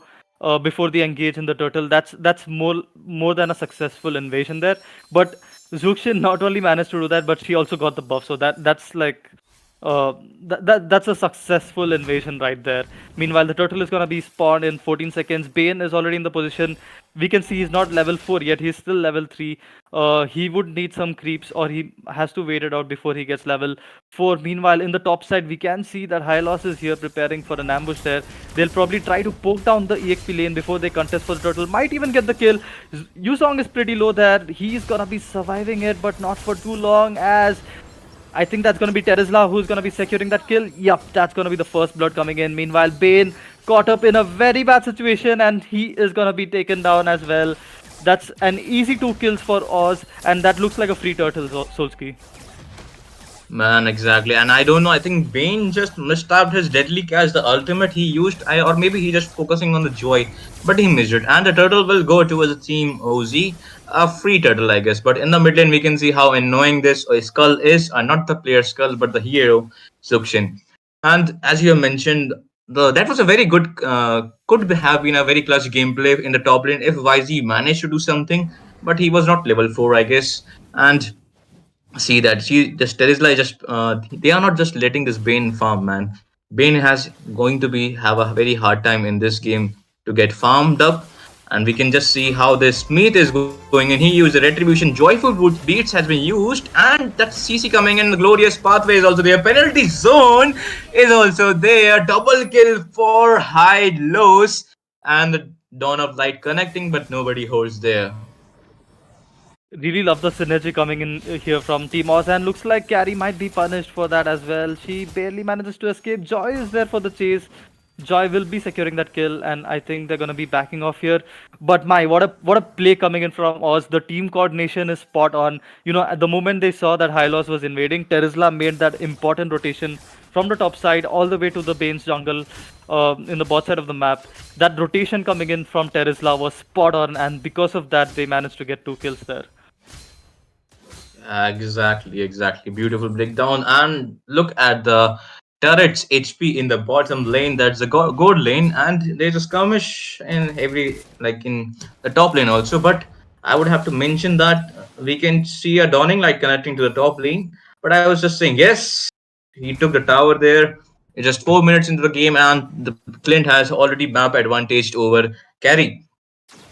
before they engage in the turtle. That's more than a successful invasion there. But Zuxin not only managed to do that, but she also got the buff. So that's like uh, that's a successful invasion right there. Meanwhile, the turtle is gonna be spawned in 14 seconds. Bane is already in the position. We can see he's not level 4 yet. He's still level 3. He would need some creeps, or he has to wait it out before he gets level 4. Meanwhile, in the top side, we can see that Hylos is here preparing for an ambush there. They'll probably try to poke down the EXP lane before they contest for the turtle. Might even get the kill. Yuzong is pretty low there. He's gonna be surviving it, but not for too long, as I think that's going to be Terizla who's going to be securing that kill. Yup, that's going to be the first blood coming in. Meanwhile, Bane caught up in a very bad situation and he is going to be taken down as well. That's an easy 2 kills for Oz, and that looks like a free turtle, Solski. Man, exactly. And I don't know, I think Bane just missed out his deadly catch, the ultimate he used, or maybe he just focusing on the joy, but he missed it. And the turtle will go towards the team OZ, a free turtle, I guess. But in the mid lane, we can see how annoying this skull is, not the player skull, but the hero, Sukshin. And as you have mentioned, that was a very good, could have been a very clutch gameplay in the top lane if YZ managed to do something, but he was not level 4, I guess. And see that she just Terizla is just they are not just letting this Bane farm, man. Bane has going to be have a very hard time in this game to get farmed up, and we can just see how this Smith is going, and he used the retribution joyful beats has been used, and that CC coming in. The glorious pathway is also there, penalty zone is also there, double kill for Hyde Lows, and the Dawn of Light connecting, but nobody holds there. Really love the synergy coming in here from Team Oz, and looks like Carrie might be punished for that as well. She barely manages to escape. Joy is there for the chase. Joy will be securing that kill, and I think they're gonna be backing off here. But my, what a play coming in from Oz. The team coordination is spot on. At the moment they saw that Hylos was invading, Terizla made that important rotation from the top side all the way to the Bane's jungle in the bot side of the map. That rotation coming in from Terizla was spot on, and because of that, they managed to get 2 kills there. Exactly, exactly. Beautiful breakdown. And look at the turret's HP in the bottom lane. That's the gold lane, and there's a skirmish in every like in the top lane also. But I would have to mention that we can see a dawning light connecting to the top lane. But I was just saying, yes, he took the tower there. It's just 4 minutes into the game, and the Clint has already map advantaged over carry.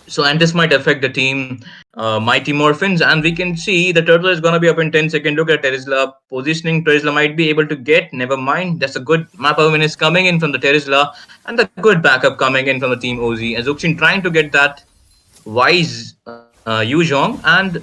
So, and this might affect the team Mighty Morphins, and we can see the turtle is going to be up in 10 seconds. Look at Terizla positioning. Terizla might be able to get, never mind. That's a good map win is coming in from the Terizla, and the good backup coming in from the team OZ. And Zuxin trying to get that wise Yuzhong, and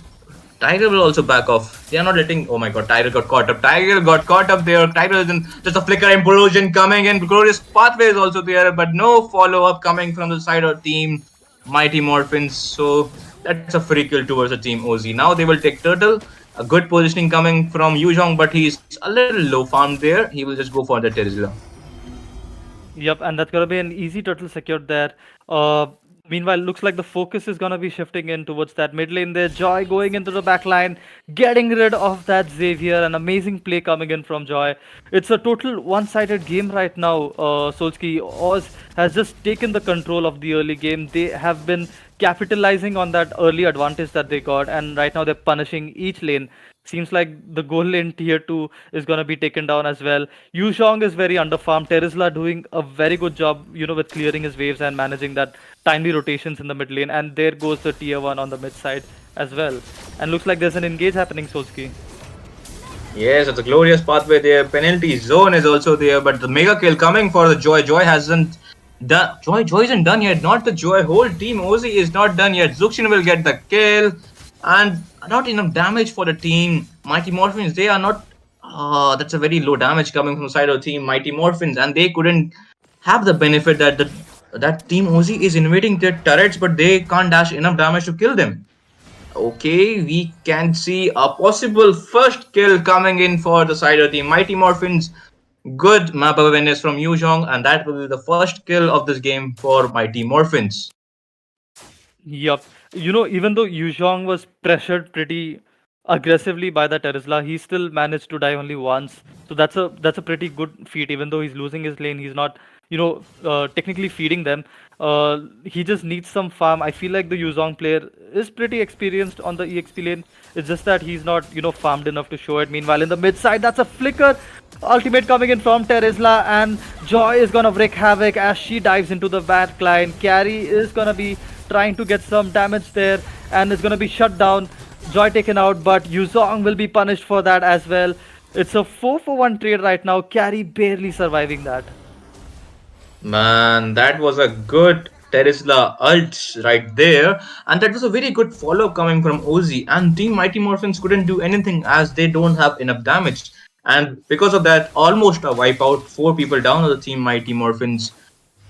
Tiger will also back off. They are not letting. Oh my god, Tiger got caught up. Tiger got caught up there. Tiger is in just a flicker implosion coming in. Glorious pathway is also there, but no follow up coming from the side of team Mighty Morphins. So that's a free kill towards the team OZ. Now they will take Turtle. A good positioning coming from Yuzhong, but he's a little low farmed there. He will just go for the Terizla. Yep, and that's gonna be an easy turtle secured there. Uh, Meanwhile, looks like the focus is gonna be shifting in towards that mid lane there. Joy going into the back line, getting rid of that Xavier. An amazing play coming in from Joy. It's a total one-sided game right now. Solski Oz has just taken the control of the early game. They have been capitalizing on that early advantage that they got, and right now they're punishing each lane. Seems like the goal lane tier 2 is going to be taken down as well. Yuzhong is very underfarmed. Terizla doing a very good job, with clearing his waves and managing that timely rotations in the mid lane. And there goes the tier 1 on the mid side as well. And looks like there's an engage happening, Solski. Yes, it's a glorious pathway there. Penalty zone is also there, but the mega kill coming for the Joy. Joy hasn't done. Joy isn't done yet. Not the Joy. Whole team OZ is not done yet. Zuxin will get the kill, and not enough damage for the team. Mighty Morphins, they are not. That's a very low damage coming from the side of team Mighty Morphins, and they couldn't have the benefit that the that Team OZ is invading their turrets, but they can't dash enough damage to kill them. Okay, we can see a possible first kill coming in for the side of Team Mighty Morphins. Good map awareness from Yuzhong, and that will be the first kill of this game for Mighty Morphins. Yup. Even though Yuzhong was pressured pretty aggressively by the Tesla, he still managed to die only once. So that's a pretty good feat. Even though he's losing his lane, he's not, technically feeding them. He just needs some farm. I feel like the Yuzhong player is pretty experienced on the EXP lane. It's just that he's not, farmed enough to show it. Meanwhile, in the mid side, that's a flicker. Ultimate coming in from Terizla, and Joy is gonna wreak havoc as she dives into the back line. Carry is gonna be trying to get some damage there and is gonna be shut down. Joy taken out, but Yuzong will be punished for that as well. It's a 4 for 1 trade right now. Carry barely surviving that. Man, that was a good Tesla ult right there, and that was a very good follow coming from OZ. And Team Mighty Morphins couldn't do anything as they don't have enough damage. And because of that, almost a wipeout, 4 people down on the Team Mighty Morphins.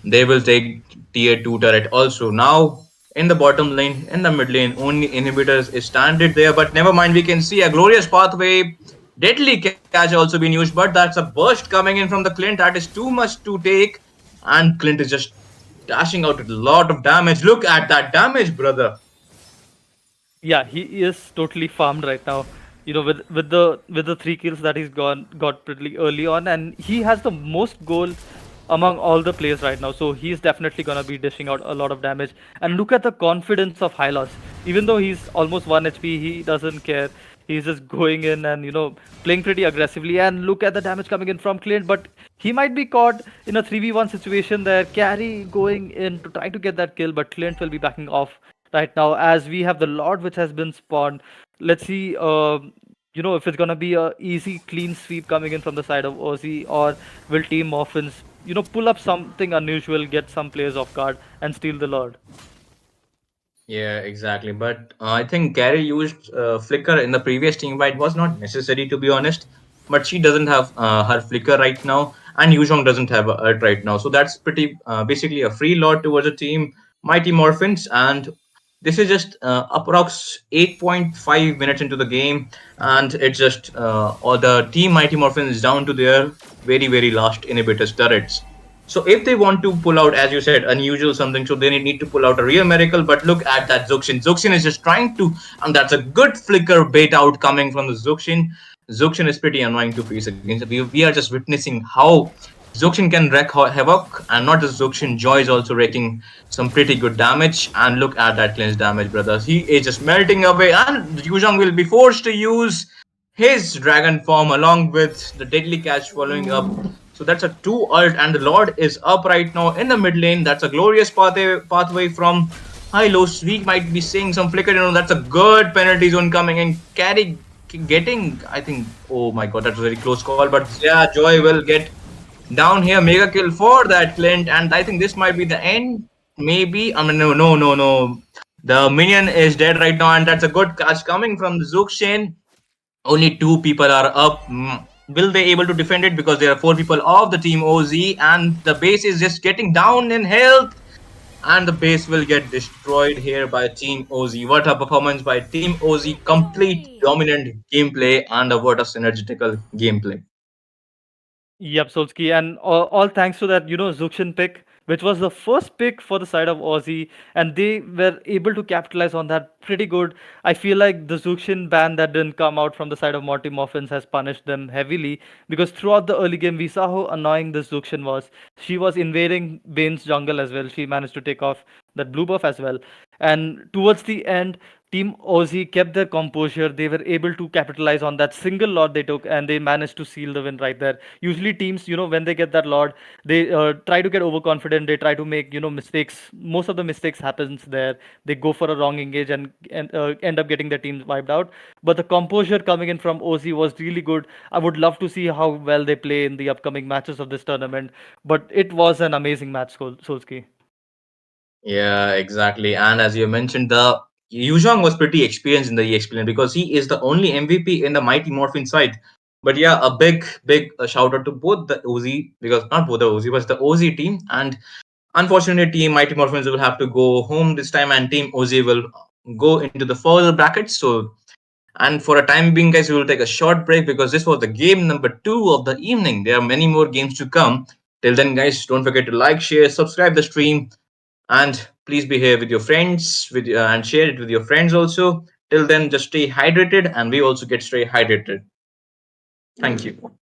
They will take tier 2 turret also. Now, in the bottom lane, in the mid lane, only inhibitors is standard there, but never mind, we can see a glorious pathway. Deadly catch also been used, but that's a burst coming in from the Clint. That is too much to take, and Clint is just dashing out with a lot of damage. Look at that damage, brother. Yeah, he is totally farmed right now. With the 3 kills that he's got pretty early on, and he has the most goal among all the players right now. So he's definitely gonna be dishing out a lot of damage. And look at the confidence of Hylos. Even though he's almost 1 HP, he doesn't care. He's just going in and playing pretty aggressively. And look at the damage coming in from Clint, but he might be caught in a 3v1 situation there. Carry going in to try to get that kill, but Clint will be backing off right now as we have the Lord which has been spawned. Let's see, if it's gonna be a easy clean sweep coming in from the side of Ozzy, or will Team Morphins, pull up something unusual, get some players off guard, and steal the Lord. Yeah, exactly. But I think Gary used Flicker in the previous team fight was not necessary to be honest. But she doesn't have her Flicker right now, and Yuzhong doesn't have it right now. So that's pretty basically a free lot towards a team Mighty Morphins, and this is just approx 8.5 minutes into the game, and it's just all the team Mighty Morphins is down to their very last inhibitors turrets. So if they want to pull out, as you said, unusual something, so they need to pull out a real miracle. But look at that Zuxin. Zuxin is just trying to, and that's a good flicker bait out coming from the Zuxin. Zuxin is pretty annoying to face against. We are just witnessing how Zuxin can wreak havoc, and not just Zuxin, Joy is also wreaking some pretty good damage. And look at that cleanse damage, brothers. He is just melting away, and Yuzhong will be forced to use his dragon form along with the deadly catch following up. So that's a 2 ult, and the Lord is up right now in the mid lane. That's a glorious pathway from Hylos. We might be seeing some flicker. That's a good penalty zone coming in. Carry getting, I think, oh my god, that's a very close call. But yeah, Joy will get down here. Mega kill for that Clint, and I think this might be the end. Maybe, I mean, no. The minion is dead right now, and that's a good catch coming from the Zuxin. Only 2 people are up. Will they able to defend it, because there are 4 people of the team OZ, and the base is just getting down in health, and the base will get destroyed here by team OZ. What a performance by team OZ. Complete dominant gameplay, and what a synergetical gameplay. Yep, Solski, and all thanks to that, Zuxian pick, which was the first pick for the side of Aussie, and they were able to capitalize on that pretty good. I feel like the Zuxian ban that didn't come out from the side of Morty Muffins has punished them heavily, because throughout the early game, we saw how annoying this Zuxian was. She was invading Bane's jungle as well. She managed to take off that blue buff as well. And towards the end, Team Aussie kept their composure. They were able to capitalize on that single lot they took, and they managed to seal the win right there. Usually, teams, when they get that lot, they try to get overconfident. They try to make mistakes. Most of the mistakes happens there. They go for a wrong engage and end up getting their teams wiped out. But the composure coming in from OZ was really good. I would love to see how well they play in the upcoming matches of this tournament. But it was an amazing match, Solski. Yeah, exactly. And as you mentioned, the Yuzhong was pretty experienced in the EXP lane, because he is the only MVP in the Mighty Morphin side. But yeah, a big shout out to both the OZ, because not both the OZ, but the OZ team. And Unfortunately, Team Mighty Morphins will have to go home this time, and Team OZ will go into the further brackets. So, and for a time being, guys, we will take a short break because this was the game number two of the evening. There are many more games to come. Till then, guys, don't forget to like, share, subscribe the stream, and please be here with your friends, and share it with your friends also. Till then, just stay hydrated, and we also get stay hydrated. Thank you.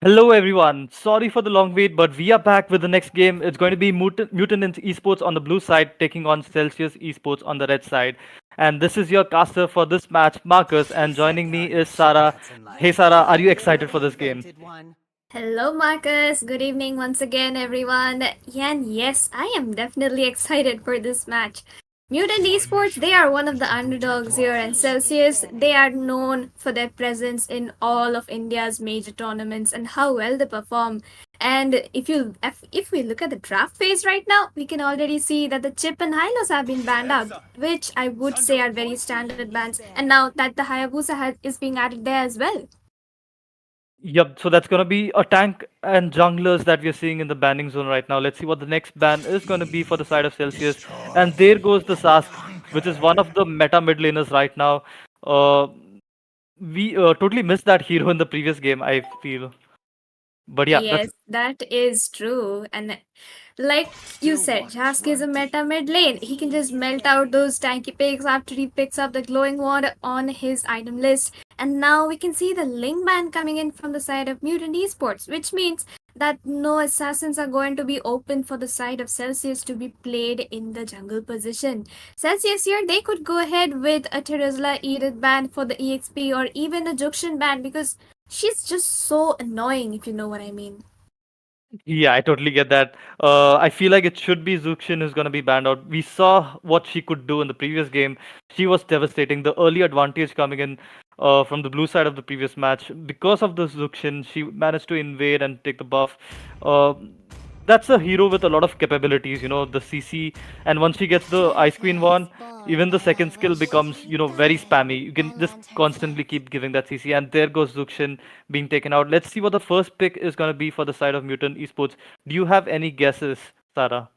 Hello, everyone. Sorry for the long wait, but we are back with the next game. It's going to be Mutant Esports on the blue side, taking on Celsius Esports on the red side. And this is your caster for this match, Marcus, and joining me is Sarah. Hey, Sarah, are you excited for this game? Hello, Marcus. Good evening once again, everyone. Yeah, and yes, I am definitely excited for this match. Mutant Esports, they are one of the underdogs here, and Celsius, they are known for their presence in all of India's major tournaments and how well they perform. And if we look at the draft phase right now, we can already see that the chip and Hylos have been banned out, which I would say are very standard bans. And now that the is being added there as well. Yep, so that's going to be a tank and junglers that we're seeing in the banning zone right now. Let's see what the next ban is going to be for the side of Celsius. And there goes the Sask, which is one of the meta mid laners right now. Uh, we totally missed that hero in the previous game, I feel. But yeah, that's Yes, that is true. And like you said, Jask is a meta mid lane. He can just melt out those tanky picks after he picks up the glowing wand on his item list. And now we can see the Ling ban coming in from the side of Mutant Esports, which means that no assassins are going to be open for the side of Celsius to be played in the jungle position. Celsius here, they could go ahead with a Terizla Edith ban for the EXP or even a Juxian ban because she's just so annoying, if you know what I mean. yeah, I totally get that. I feel like it should be Zuxian who's going to be banned out. We saw what she could do in the previous game. She was devastating. The early advantage coming in from the blue side of the previous match. Because of the Zuxian, she managed to invade and take the buff. Uh, that's a hero with a lot of capabilities, the CC. And once she gets the Ice Queen one, even the second skill becomes, very spammy. You can just constantly keep giving that CC. And there goes Zuxian being taken out. Let's see what the first pick is going to be for the side of Mutant Esports. Do you have any guesses, Sarah?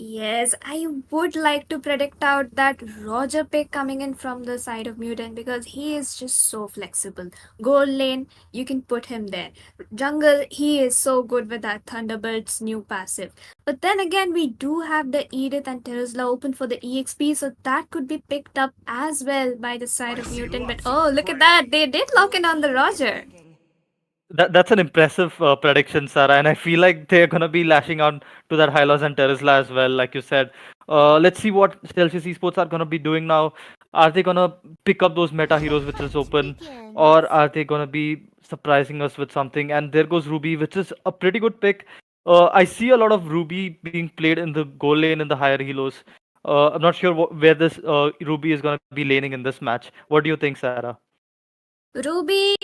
Yes, I would like to predict out that Roger pick coming in from the side of Mutant because he is just so flexible. Gold lane, you can put him there. Jungle, he is so good with that Thunderbird's new passive. But then again, we do have the Edith and Terizla open for the EXP, so that could be picked up as well by the side of Mutant. But oh, look at that! They did lock in on the Roger. That's an impressive prediction, Sarah, and I feel like they're gonna be lashing out to that Hylos and Terizla as well, like you said. Let's see what Celsius Esports are gonna be doing now. Are they gonna pick up those meta heroes which is open, or are they gonna be surprising us with something? And there goes Ruby, which is a pretty good pick. I see a lot of Ruby being played in the goal lane in the higher helos. I'm not sure where this Ruby is gonna be laning in this match. What do you think, Sarah? Ruby,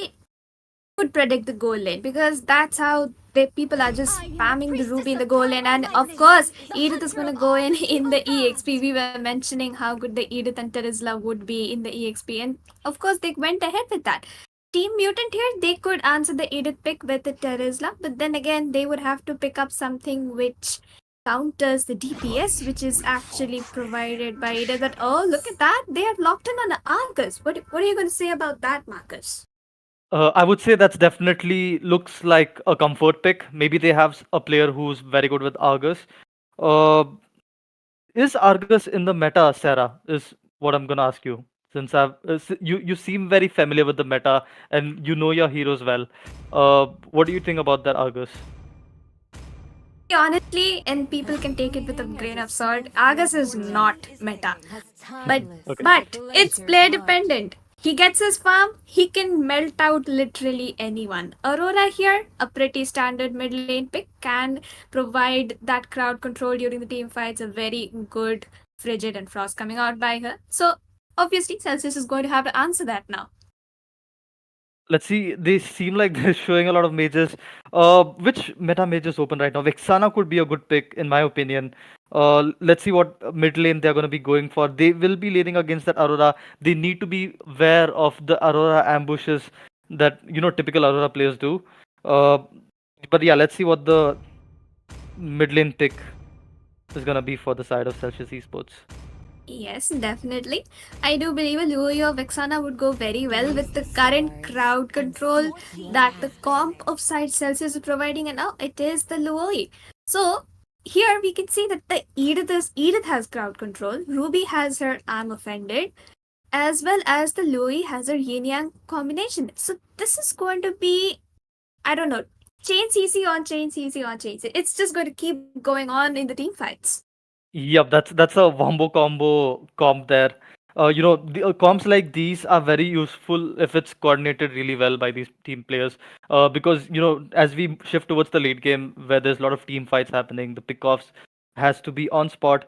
I would predict the goal lane because that's how the people are just spamming the Ruby in the goal lane. And of course, Edith is going to go in in the EXP. We were mentioning how good the Edith and Terizla would be in the EXP. And of course, they went ahead with that. Team Mutant here, they could answer the Edith pick with the Terizla. But then again, they would have to pick up something which counters the DPS, which is actually provided by Edith. But oh, look at that. They have locked in on Argus. What are you going to say about that, Marcus? I would say that's definitely looks like a comfort pick. Maybe they have a player who's very good with Argus. Uh, is Argus in the meta, Sarah? Is what I'm gonna ask you. Since you seem very familiar with the meta and you know your heroes well. What do you think about that Argus? Honestly, and people can take it with a grain of salt, Argus is not meta. But Okay. but it's player dependent. He gets his farm, he can melt out literally anyone. Aurora here, a pretty standard mid lane pick, can provide that crowd control during the team fights, a very good Frigid and Frost coming out by her. So obviously Celsius is going to have to answer that now. Let's see. They seem like they're showing a lot of mages. Which meta mages open right now? Vexana could be a good pick in my opinion. Let's see what mid lane they're going to be going for. They will be laning against that Aurora. They need to be aware of the Aurora ambushes that typical Aurora players do. Uh, but yeah, let's see what the mid lane pick is going to be for the side of Celsius Esports. Yes, definitely. I do believe a Louis or Vexana would go very well with the current crowd control that the comp of side Celsius is providing, and now it is the Louis. So here we can see that the Edith has crowd control, Ruby has her I'm offended, as well as the Louis has her yin yang combination. So this is going to be, I don't know, chain CC on chain CC on chain. It's just going to keep going on in the team fights. Yep, that's a wombo combo comp there. Comps like these are very useful if it's coordinated really well by these team players. Because as we shift towards the late game where there's a lot of team fights happening, the pickoffs has to be on spot.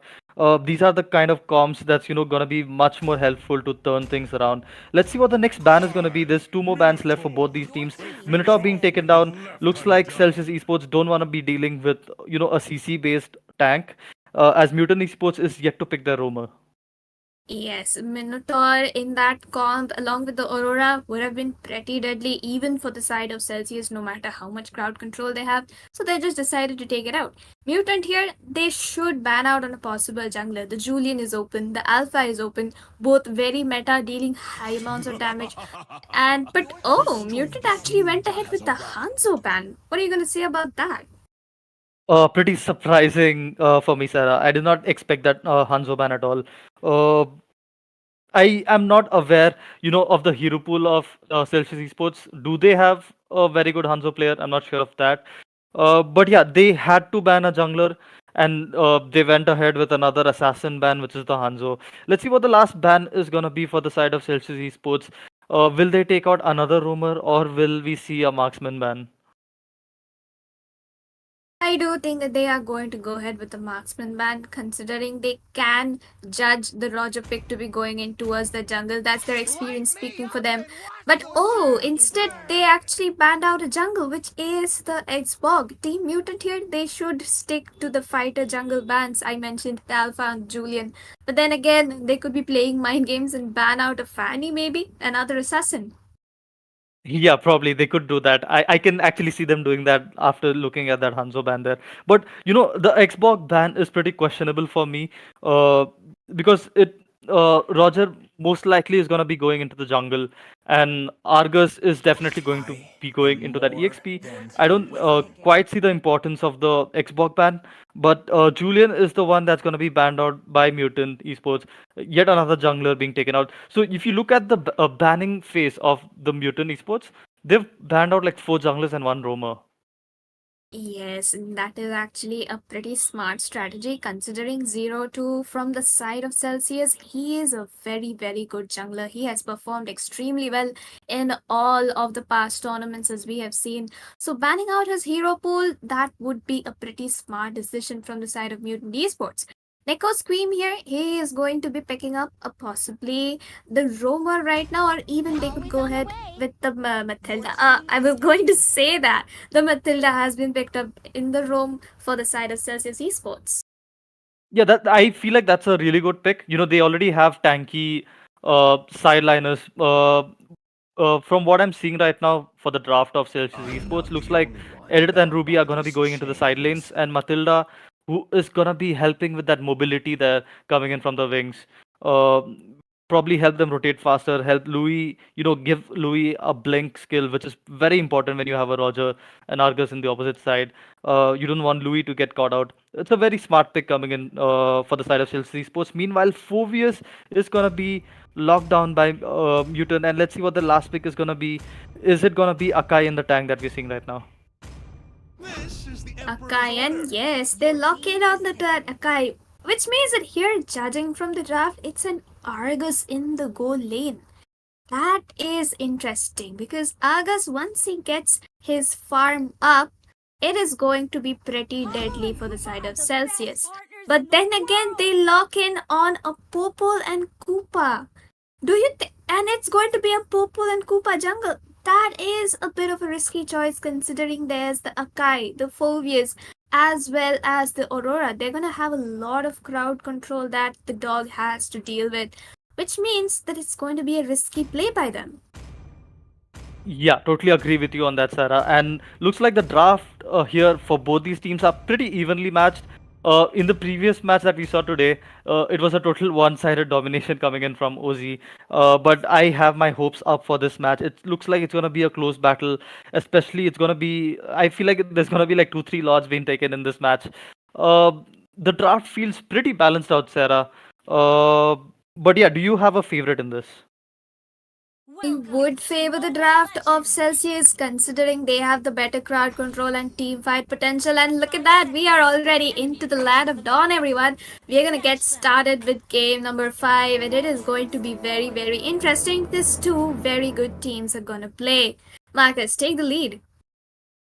These are the kind of comps that's gonna be much more helpful to turn things around. Let's see what the next ban is gonna be. There's two more bans left for both these teams. Minotaur being taken down. Looks like Celsius Esports don't want to be dealing with a CC based tank, as Mutant Esports is yet to pick their roamer. Yes, Minotaur in that comp along with the Aurora would have been pretty deadly even for the side of Celsius no matter how much crowd control they have. So they just decided to take it out. Mutant here, they should ban out on a possible jungler. The Julian is open, the Alpha is open, both very meta dealing high amounts of damage. And but oh, Mutant actually went ahead with the Hanzo ban. What are you gonna say about that? Pretty surprising for me, Sarah. I did not expect that Hanzo ban at all. Uh, I am not aware, of the hero pool of Celsius Esports. Do they have a very good Hanzo player? I'm not sure of that. But yeah, they had to ban a jungler, and they went ahead with another assassin ban, which is the Hanzo. Let's see what the last ban is gonna be for the side of Celsius Esports. Will they take out another roamer, or will we see a marksman ban? I do think that they are going to go ahead with the marksman ban, considering they can judge the Roger pick to be going in towards the jungle. That's their experience speaking for them. But oh, instead they actually banned out a jungle, which is the Xbog. Team Mutant here, they should stick to the fighter jungle bans. I mentioned the Alpha and Julian. But then again, they could be playing mind games and ban out a Fanny maybe, another assassin. Yeah, probably they could do that. I can actually see them doing that after looking at that Hanzo ban there. But the Xbox ban is pretty questionable for me, uh, because Roger most likely is gonna be going into the jungle, and Argus is definitely going to be going into that EXP. I don't quite see the importance of the Xbox ban, but Julian is the one that's gonna be banned out by Mutant Esports. Yet another jungler being taken out. So if you look at the banning phase of the Mutant Esports, they've banned out like four junglers and one roamer. Yes, that is actually a pretty smart strategy considering 0-2 from the side of Celsius. He is a very, very good jungler. He has performed extremely well in all of the past tournaments as we have seen. So, banning out his hero pool, that would be a pretty smart decision from the side of Mutant Esports. Neko Scream here, he is going to be picking up a possibly the roamer right now, or even they could go ahead with the Matilda. I was going to say that the Matilda has been picked up in the room for the side of Celsius Esports. Yeah, that I feel like that's a really good pick. They already have tanky sideliners. From what I'm seeing right now for the draft of Celsius Esports, looks like Edith and Ruby are gonna be going into the side lanes, and Matilda, who is gonna be helping with that mobility there coming in from the wings. Uh, Probably help them rotate faster, help Louis, give Louis a blink skill, which is very important when you have a Roger and Argus in the opposite side. You don't want Louis to get caught out. It's a very smart pick coming in for the side of Chelsea Sports. Meanwhile, Phobius is going to be locked down by Mutant, and let's see what the last pick is going to be. Is it going to be Akai in the tank that we're seeing right now? Akai, and yes, they lock in on the Akai, which means that here, judging from the draft, it's an Argus in the goal lane. That is interesting because Argus, once he gets his farm up, it is going to be pretty deadly for the side of Celsius. But then again, they lock in on a Popol and Koopa. Do you think? And it's going to be a Popol and Koopa jungle. That is a bit of a risky choice considering there's the Akai, the Phobius, as well as the Aurora. They're gonna have a lot of crowd control that the dog has to deal with, which means that it's going to be a risky play by them. Yeah, totally agree with you on that, Sarah. And looks like the draft here for both these teams are pretty evenly matched. In the previous match that we saw today, it was a total one-sided domination coming in from OZ. But I have my hopes up for this match. It looks like it's going to be a close battle. Especially, it's going to be. I feel like there's going to be like 2-3 lords being taken in this match. Uh, the draft feels pretty balanced out, Sarah. But yeah, do you have a favorite in this? I would favor the draft of Celsius considering they have the better crowd control and team fight potential. And look at that, we are already into the land of dawn, everyone. We are gonna get started with game number 5, and it is going to be very, very interesting. These two very good teams are gonna play. Marcus, take the lead.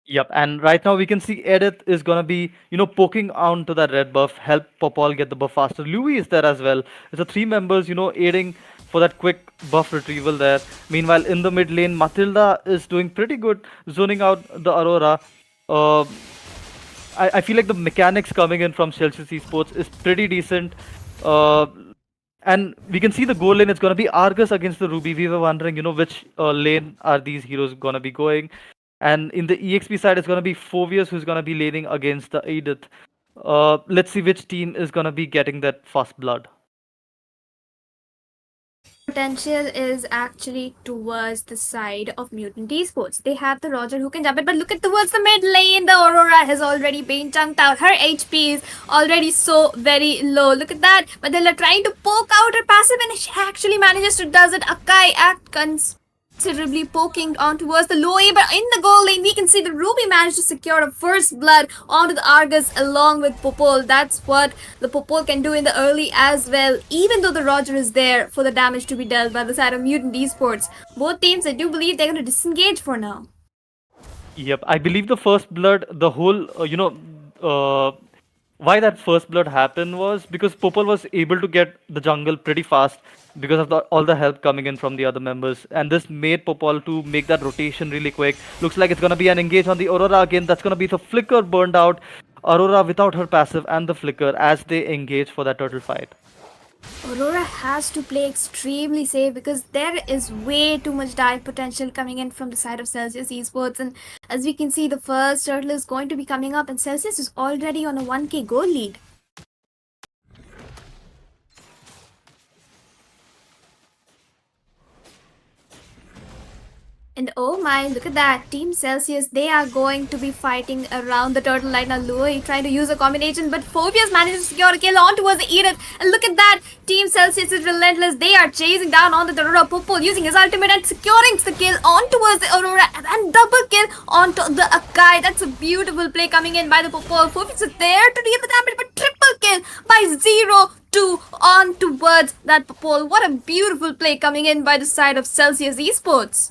Yep, and right now we can see Edith is gonna be, poking onto that red buff, help Popol get the buff faster. Louis is there as well. It's the three members, aiding for that quick buff retrieval there. Meanwhile, in the mid lane, Matilda is doing pretty good, zoning out the Aurora. Uh, I feel like the mechanics coming in from Celsius Esports is pretty decent. Uh, and we can see the goal lane. It's gonna be Argus against the Ruby. We were wondering, which lane are these heroes gonna be going? And in the EXP side, it's gonna be Phovius who's gonna be laning against the Edith. Let's see which team is gonna be getting that first blood. Potential is actually towards the side of Mutant Esports. They have the Roger who can jump it, but look at towards the mid lane. The Aurora has already been chunked out. Her HP is already so very low. Look at that. But they're trying to poke out her passive, and she actually manages to does it. Akai act considerably poking on towards the low A, but in the goal lane we can see the Ruby managed to secure a first blood onto the Argus along with Popol. That's what the Popol can do in the early as well, even though the Roger is there for the damage to be dealt by the side of Mutant Esports. Both teams, I do believe they're going to disengage for now. Yep, I believe the first blood, the whole, why that first blood happened was because Popol was able to get the jungle pretty fast because of all the help coming in from the other members, and this made Popol to make that rotation really quick. Looks like it's gonna be an engage on the Aurora again. That's gonna be the flicker burned out. Aurora without her passive and the flicker as they engage for that turtle fight. Aurora has to play extremely safe because there is way too much dive potential coming in from the side of Celsius Esports, and as we can see, the first turtle is going to be coming up, and Celsius is already on a 1k goal lead. And oh my, look at that. Team Celsius, they are going to be fighting around the turtle right now. Louis trying to use a combination, but Phobius manages to secure a kill on towards the Edith. And look at that. Team Celsius is relentless. They are chasing down onto the Aurora. Popol using his ultimate and securing the kill on towards the Aurora. And double kill onto the Akai. That's a beautiful play coming in by the Popol. Phobius is there to deal the damage, but triple kill by 0-2 on towards that Popol. What a beautiful play coming in by the side of Celsius Esports.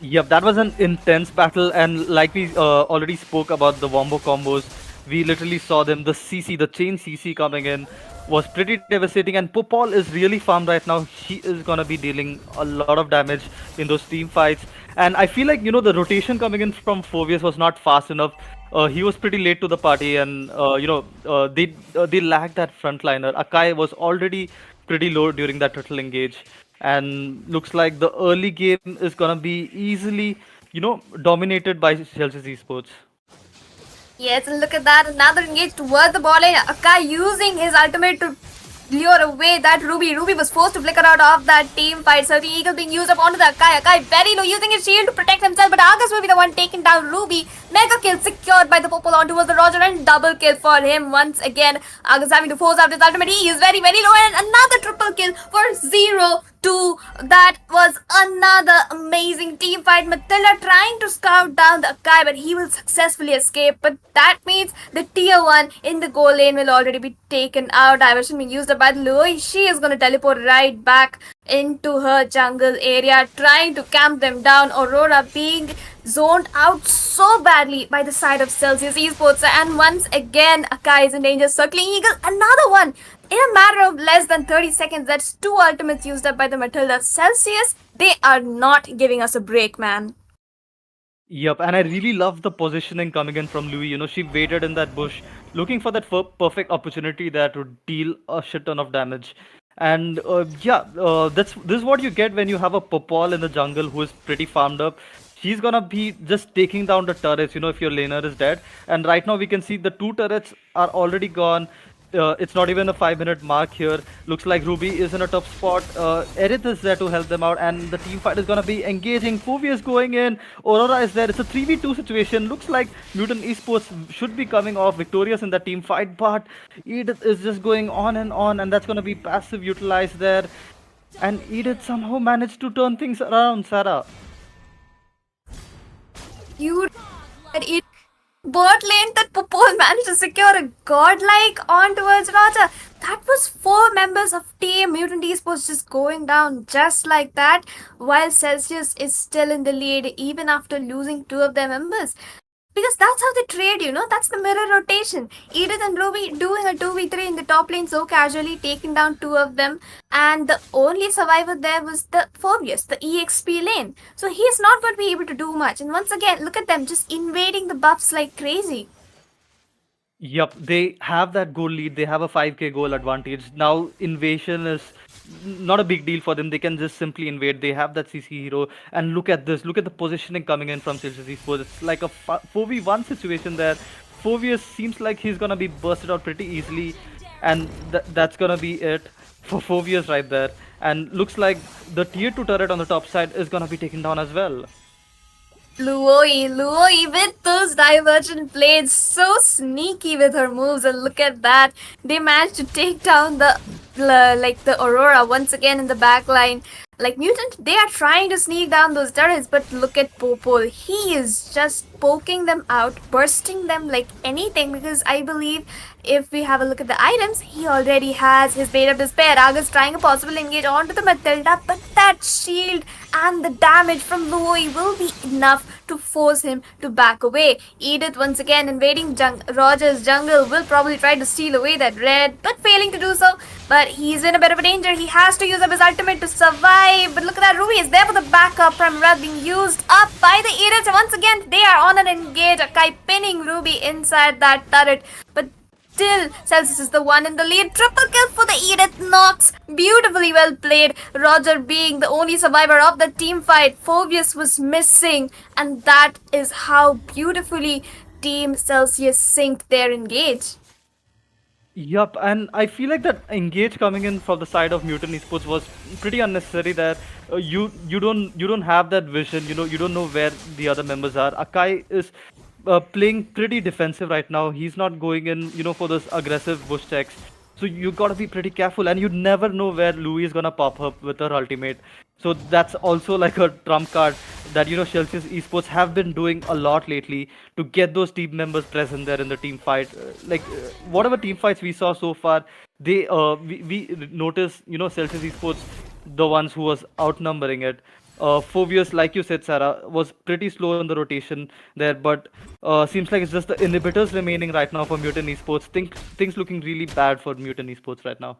Yep, that was an intense battle, and like we already spoke about the wombo combos, we literally saw them. The CC, the chain CC coming in was pretty devastating, and Popol is really farmed right now. He is gonna be dealing a lot of damage in those team fights, and I feel like the rotation coming in from Phovius was not fast enough. He was pretty late to the party, and they lacked that frontliner. Akai was already pretty low during that turtle engage, and looks like the early game is gonna be easily, dominated by Celsius Esports. Yes, and look at that. Another engage towards the ball lane. Akai using his ultimate to lure away that Ruby. Ruby was forced to flicker out of that team fight. Surfing Eagle being used up onto the Akai. Akai very low, using his shield to protect himself, but Argus will be the one taking down Ruby. Mega kill secured by the Popol on towards the Roger, and double kill for him once again. Argus having to force out his ultimate. He is very, very low, and another triple kill for 0-2. That was another amazing team fight. Matilda trying to scout down the Akai, but he will successfully escape. But that means the tier 1 in the goal lane will already be taken out. Diversion being used up by the Louis. She is going to teleport right back into her jungle area, trying to camp them down. Aurora being zoned out so badly by the side of Celsius Esports, and once again Akai is in danger. Circling Eagle, another one in a matter of less than 30 seconds. That's 2 ultimates used up by the Matilda. Celsius, they are not giving us a break, man. Yep, and I really love the positioning coming in from Louis. She waited in that bush, looking for that perfect opportunity that would deal a shit ton of damage. And this is what you get when you have a Popol in the jungle who is pretty farmed up. She's gonna be just taking down the turrets, if your laner is dead. And right now we can see the 2 turrets are already gone. It's not even a 5-minute mark here. Looks like Ruby is in a tough spot. Aerith is there to help them out, and the team fight is gonna be engaging. Phovius going in. Aurora is there. It's a 3v2 situation. Looks like Mutant Esports should be coming off victorious in that team fight, but Edith is just going on, and that's gonna be passive utilized there. And Edith somehow managed to turn things around, Sarah. You that it bot lane that Popol managed to secure a godlike on towards Roger. That was four members of Team Mutant Esports just going down just like that, while Celsius is still in the lead even after losing two of their members. Because that's how they trade, that's the mirror rotation. Edith and Ruby doing a 2v3 in the top lane so casually, taking down two of them, and the only survivor there was the Phobius, the EXP lane. So he's not going to be able to do much. And once again, look at them just invading the buffs like crazy. Yup, they have that goal lead. They have a 5k goal advantage. Now invasion is not a big deal for them. They can just simply invade. They have that CC hero. And look at this. Look at the positioning coming in from Celsius Esports. It's like a 4v1 situation there. Phobius seems like he's gonna be bursted out pretty easily, and that's gonna be it for Phobius right there. And looks like the tier 2 turret on the top side is gonna be taken down as well. Luoi with those divergent blades, so sneaky with her moves, and look at that. They managed to take down the Aurora once again in the back line. Like Mutant, they are trying to sneak down those turrets, but look at Popol. He is just poking them out, bursting them like anything, because I believe if we have a look at the items, he already has his Bait of Despair. Argus trying a possible engage onto the Matilda, but that shield and the damage from Louis will be enough to force him to back away. Edith once again invading Roger's jungle will probably try to steal away that red, but failing to do so. But he's in a bit of a danger. He has to use up his ultimate to survive. But look at that, Ruby is there for the backup. Primrose being used up by the Edith. Once again, they are on an engage. Akai pinning Ruby inside that turret. But still, Celsius is the one in the lead. Triple kill for the Edith Nox. Beautifully well played. Roger being the only survivor of the team fight. Phobius was missing. And that is how beautifully Team Celsius synced their engage. Yup, and I feel like that engage coming in from the side of Mutant Esports was pretty unnecessary. There, you don't have that vision. You don't know where the other members are. Akai is playing pretty defensive right now. He's not going in, for those aggressive bush checks. So you gotta be pretty careful, and you never know where Louis is gonna pop up with her ultimate. So that's also like a trump card that Celsius Esports have been doing a lot lately to get those team members present there in the team fight. Whatever team fights we saw so far, we noticed Celsius Esports the ones who was outnumbering it. Phobius, like you said, Sarah, was pretty slow in the rotation there, but seems like it's just the inhibitors remaining right now for Mutant Esports. Things looking really bad for Mutant Esports right now.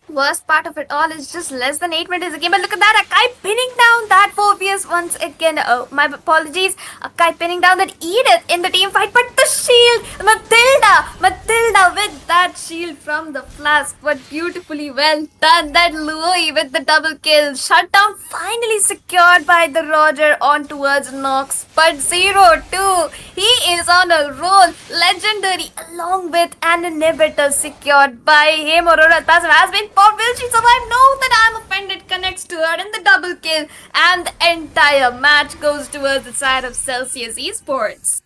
Worst part of it all is just less than 8 minutes a game. But look at that, Akai pinning down that Phobius once again. My apologies. Akai pinning down that Edith in the team fight. But the shield, Matilda with that shield from the flask. But beautifully well done. That Louis with the double kill. Shutdown finally secured by the Roger on towards Nox. But 0-2. He is on a roll. Legendary along with an inhibitor secured by him. Aurora Tasm has been popped. Will she survive? No, that I'm offended connects to her in the double kill. And the entire match goes towards the side of Celsius Esports.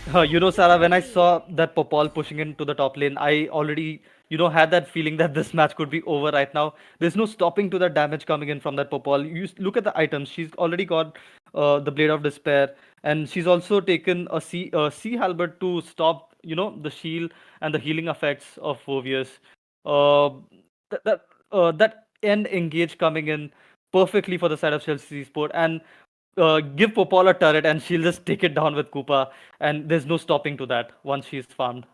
Sarah, when I saw that Popol pushing into the top lane, I already, had that feeling that this match could be over right now. There's no stopping to the damage coming in from that Popol. Look at the items. She's already got the Blade of Despair, and she's also taken a sea halberd to stop, the shield and the healing effects of Phobius. Uh, that end engage coming in perfectly for the side of Chelsea Sport, and give Popol a turret and she'll just take it down with Koopa, and there's no stopping to that once she's farmed.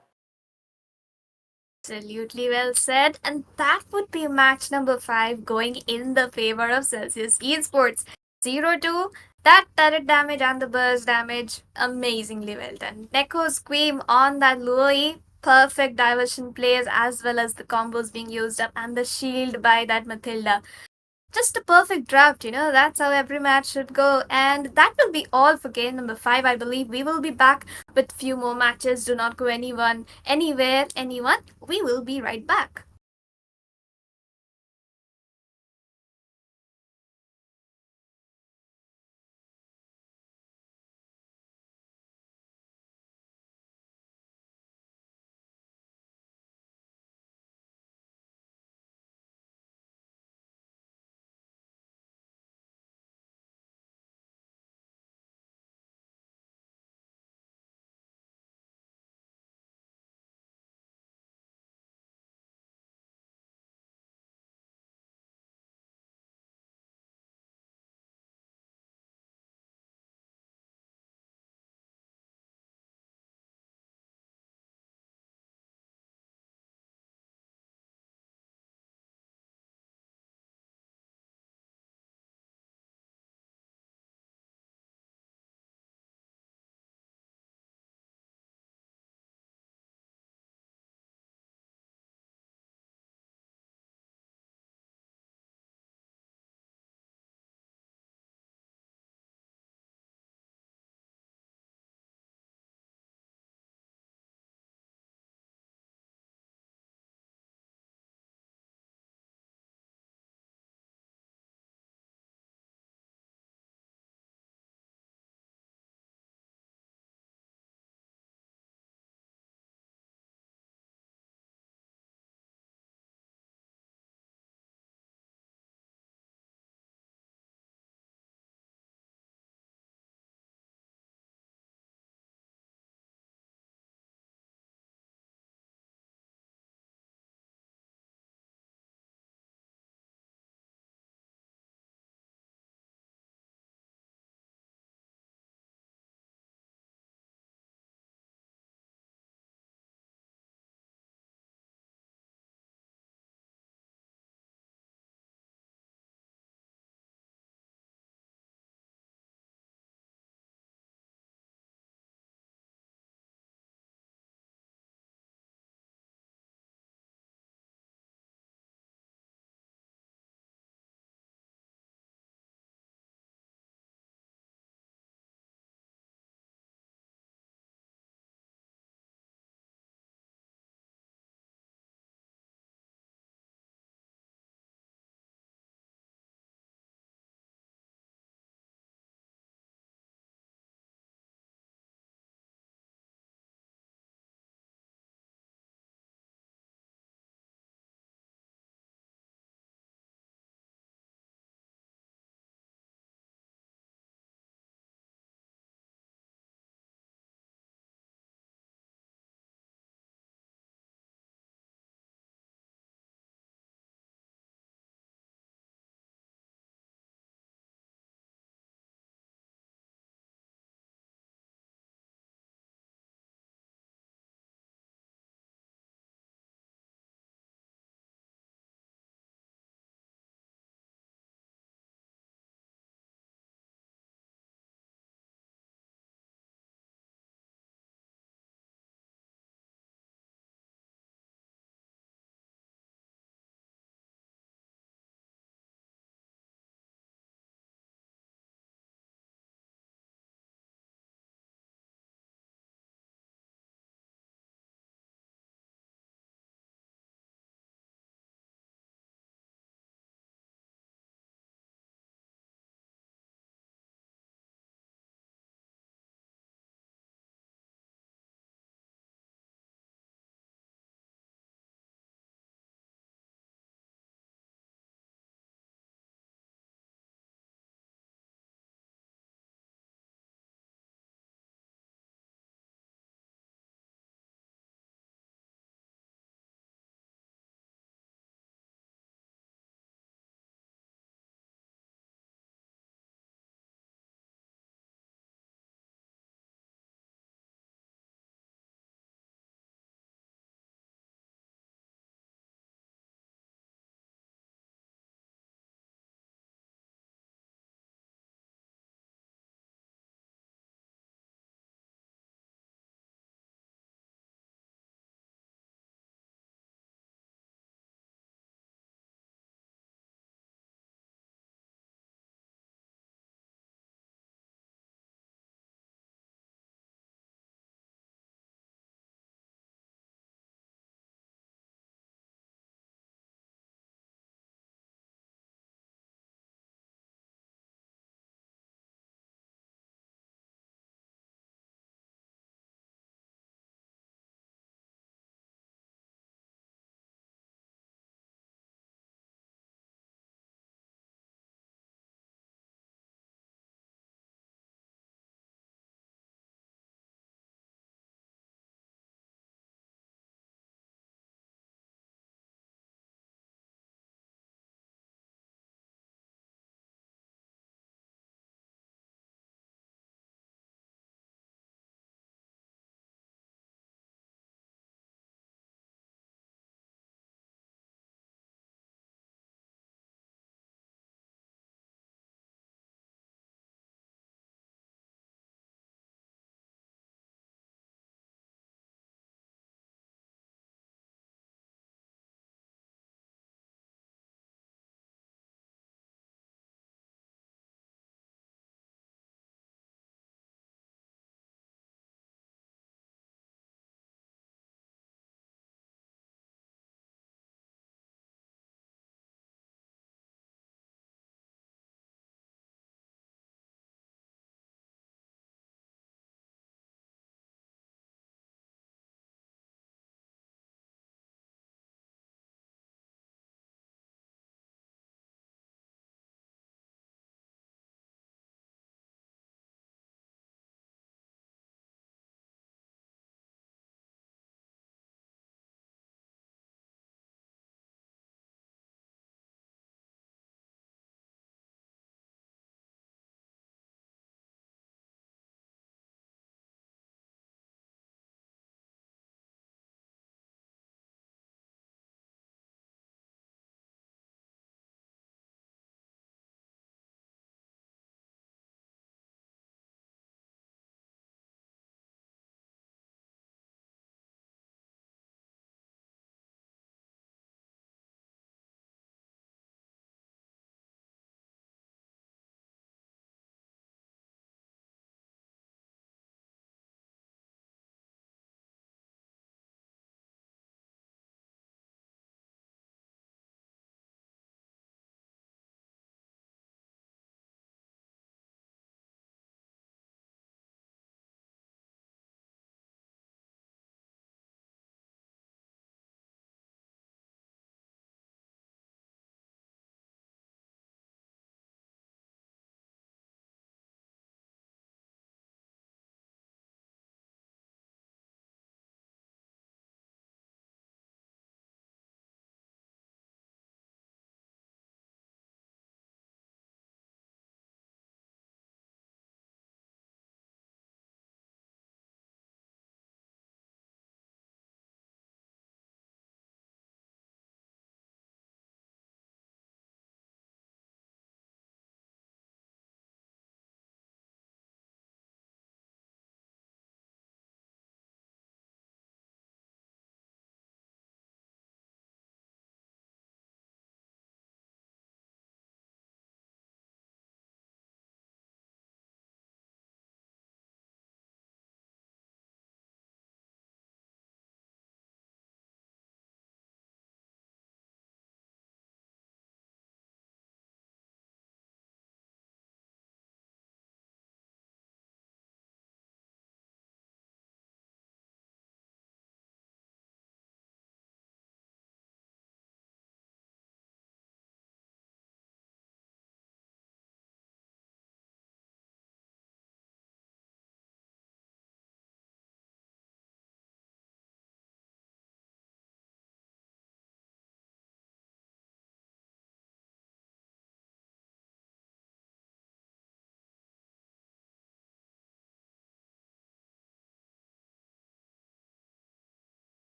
Absolutely well said. And that would be match number 5 going in the favor of Celsius Esports. 0-2. That turret damage and the burst damage, amazingly well done. Neko Scream on that Louis. Perfect diversion plays as well as the combos being used up and the shield by that Matilda. Just a perfect draft, that's how every match should go. And that will be all for game number 5. I believe we will be back with few more matches. Do not go anyone. We will be right back.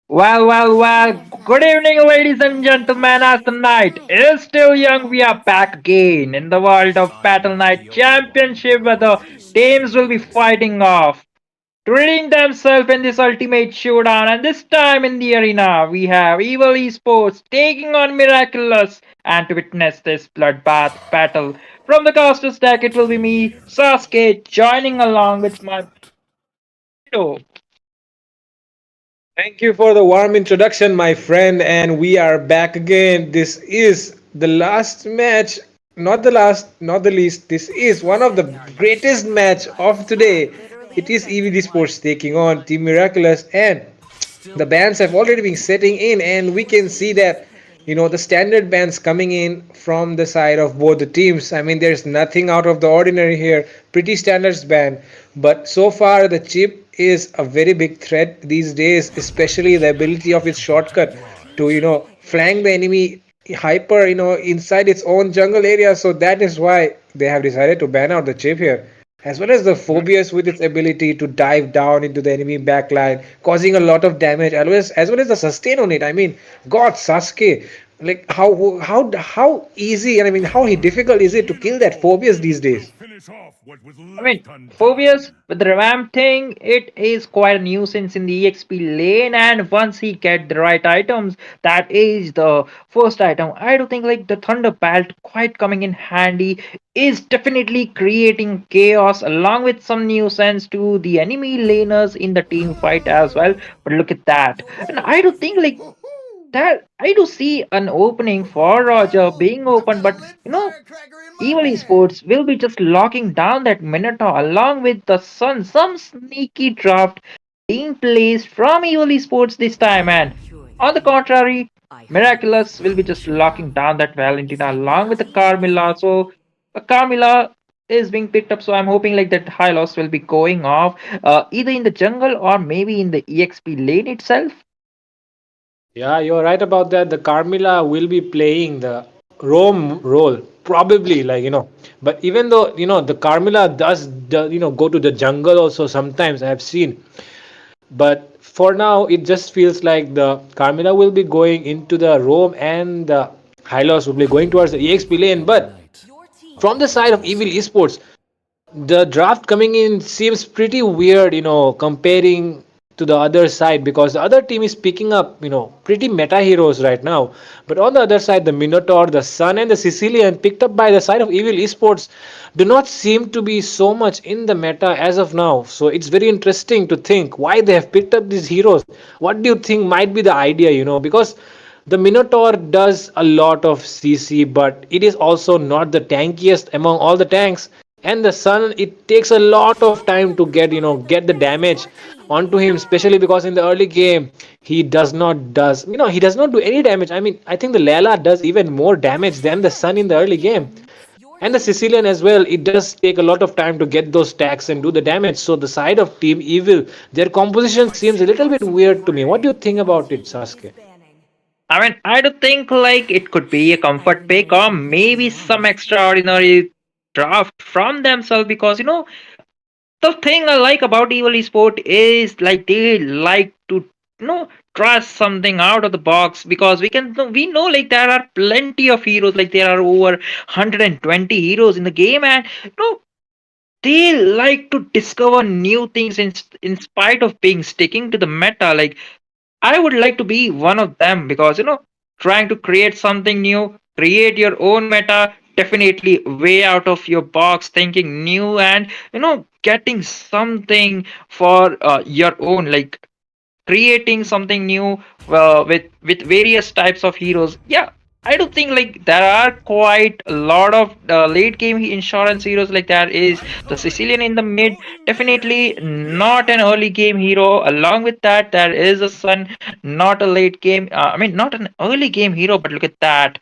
Well. Good evening, ladies and gentlemen. As the night is still young, we are back again in the world of Battle Night Championship where the teams will be fighting off, treating themselves in this ultimate showdown. And this time in the arena, we have Evil Esports taking on Miraculous. And to witness this bloodbath battle from the caster's deck, it will be me, Sasuke, joining along with my Hito. Thank you for the warm introduction, my friend, and we are back again. This is the last match, not the last, not the least. This is one of the greatest match of today. It is EVD Sports taking on Team Miraculous, and the bands have already been setting in, and we can see that the standard bands coming in from the side of both the teams. I mean, there's nothing out of the ordinary here, pretty standards band, but so far the chip is a very big threat these days, especially the ability of its shortcut to flank the enemy hyper inside its own jungle area. So that is why they have decided to ban out the chip here, as well as the phobias with its ability to dive down into the enemy backline, causing a lot of damage, as well as the sustain on it. I mean, God, Sasuke, like how easy, and I mean how difficult is it to kill that phobias these days? I mean, Phobius with the revamp thing, it is quite a nuisance in the EXP lane, and once he get the right items, that is the first item. I do think like the Thunder Belt quite coming in handy is definitely creating chaos along with some nuisance to the enemy laners in the team fight as well. But look at that. And I do think like that I do see an opening for Roger being open, but Evil Esports will be just locking down that Minotaur along with the Sun. Some sneaky draft being placed from Evil Esports this time, and on the contrary, Miraculous will be just locking down that Valentina along with the Carmilla. So Carmilla is being picked up, so I'm hoping like that high loss will be going off either in the jungle or maybe in the EXP lane itself. Yeah, you're right about that. The Carmilla will be playing the Rome role, probably, But even though the Carmilla does go to the jungle also sometimes. I have seen, but for now it just feels like the Carmilla will be going into the Rome, and the Hylos will be going towards the EXP lane. But from the side of Evil Esports, the draft coming in seems pretty weird, comparing to the other side, because the other team is picking up, pretty meta heroes right now. But on the other side, the Minotaur, the Sun, and the Sicilian picked up by the side of Evil Esports do not seem to be so much in the meta as of now. So it's very interesting to think why they have picked up these heroes. What do you think might be the idea, because the Minotaur does a lot of CC, but it is also not the tankiest among all the tanks. And the Sun, it takes a lot of time to get the damage onto him, especially because in the early game he does not do any damage. I mean, I think the Layla does even more damage than the Sun in the early game. And the Sicilian as well, it does take a lot of time to get those stacks and do the damage. So the side of Team Evil, their composition seems a little bit weird to me. What do you think about it, Sasuke? I mean, I do think like it could be a comfort pick or maybe some extraordinary draft from themselves because the thing I like about Evil Esport is like they like to try something out of the box because we know like there are plenty of heroes, like there are over 120 heroes in the game, and they like to discover new things in spite of being sticking to the meta. Like I would like to be one of them because trying to create something new, create your own meta, definitely way out of your box, thinking new, and getting something for your own, like creating something new with various types of heroes. Yeah, I do think like there are quite a lot of late game insurance heroes. Like there is the Sicilian in the mid, definitely not an early game hero. Along with that, there is a Sun, not a late game. I mean, not an early game hero, but look at that.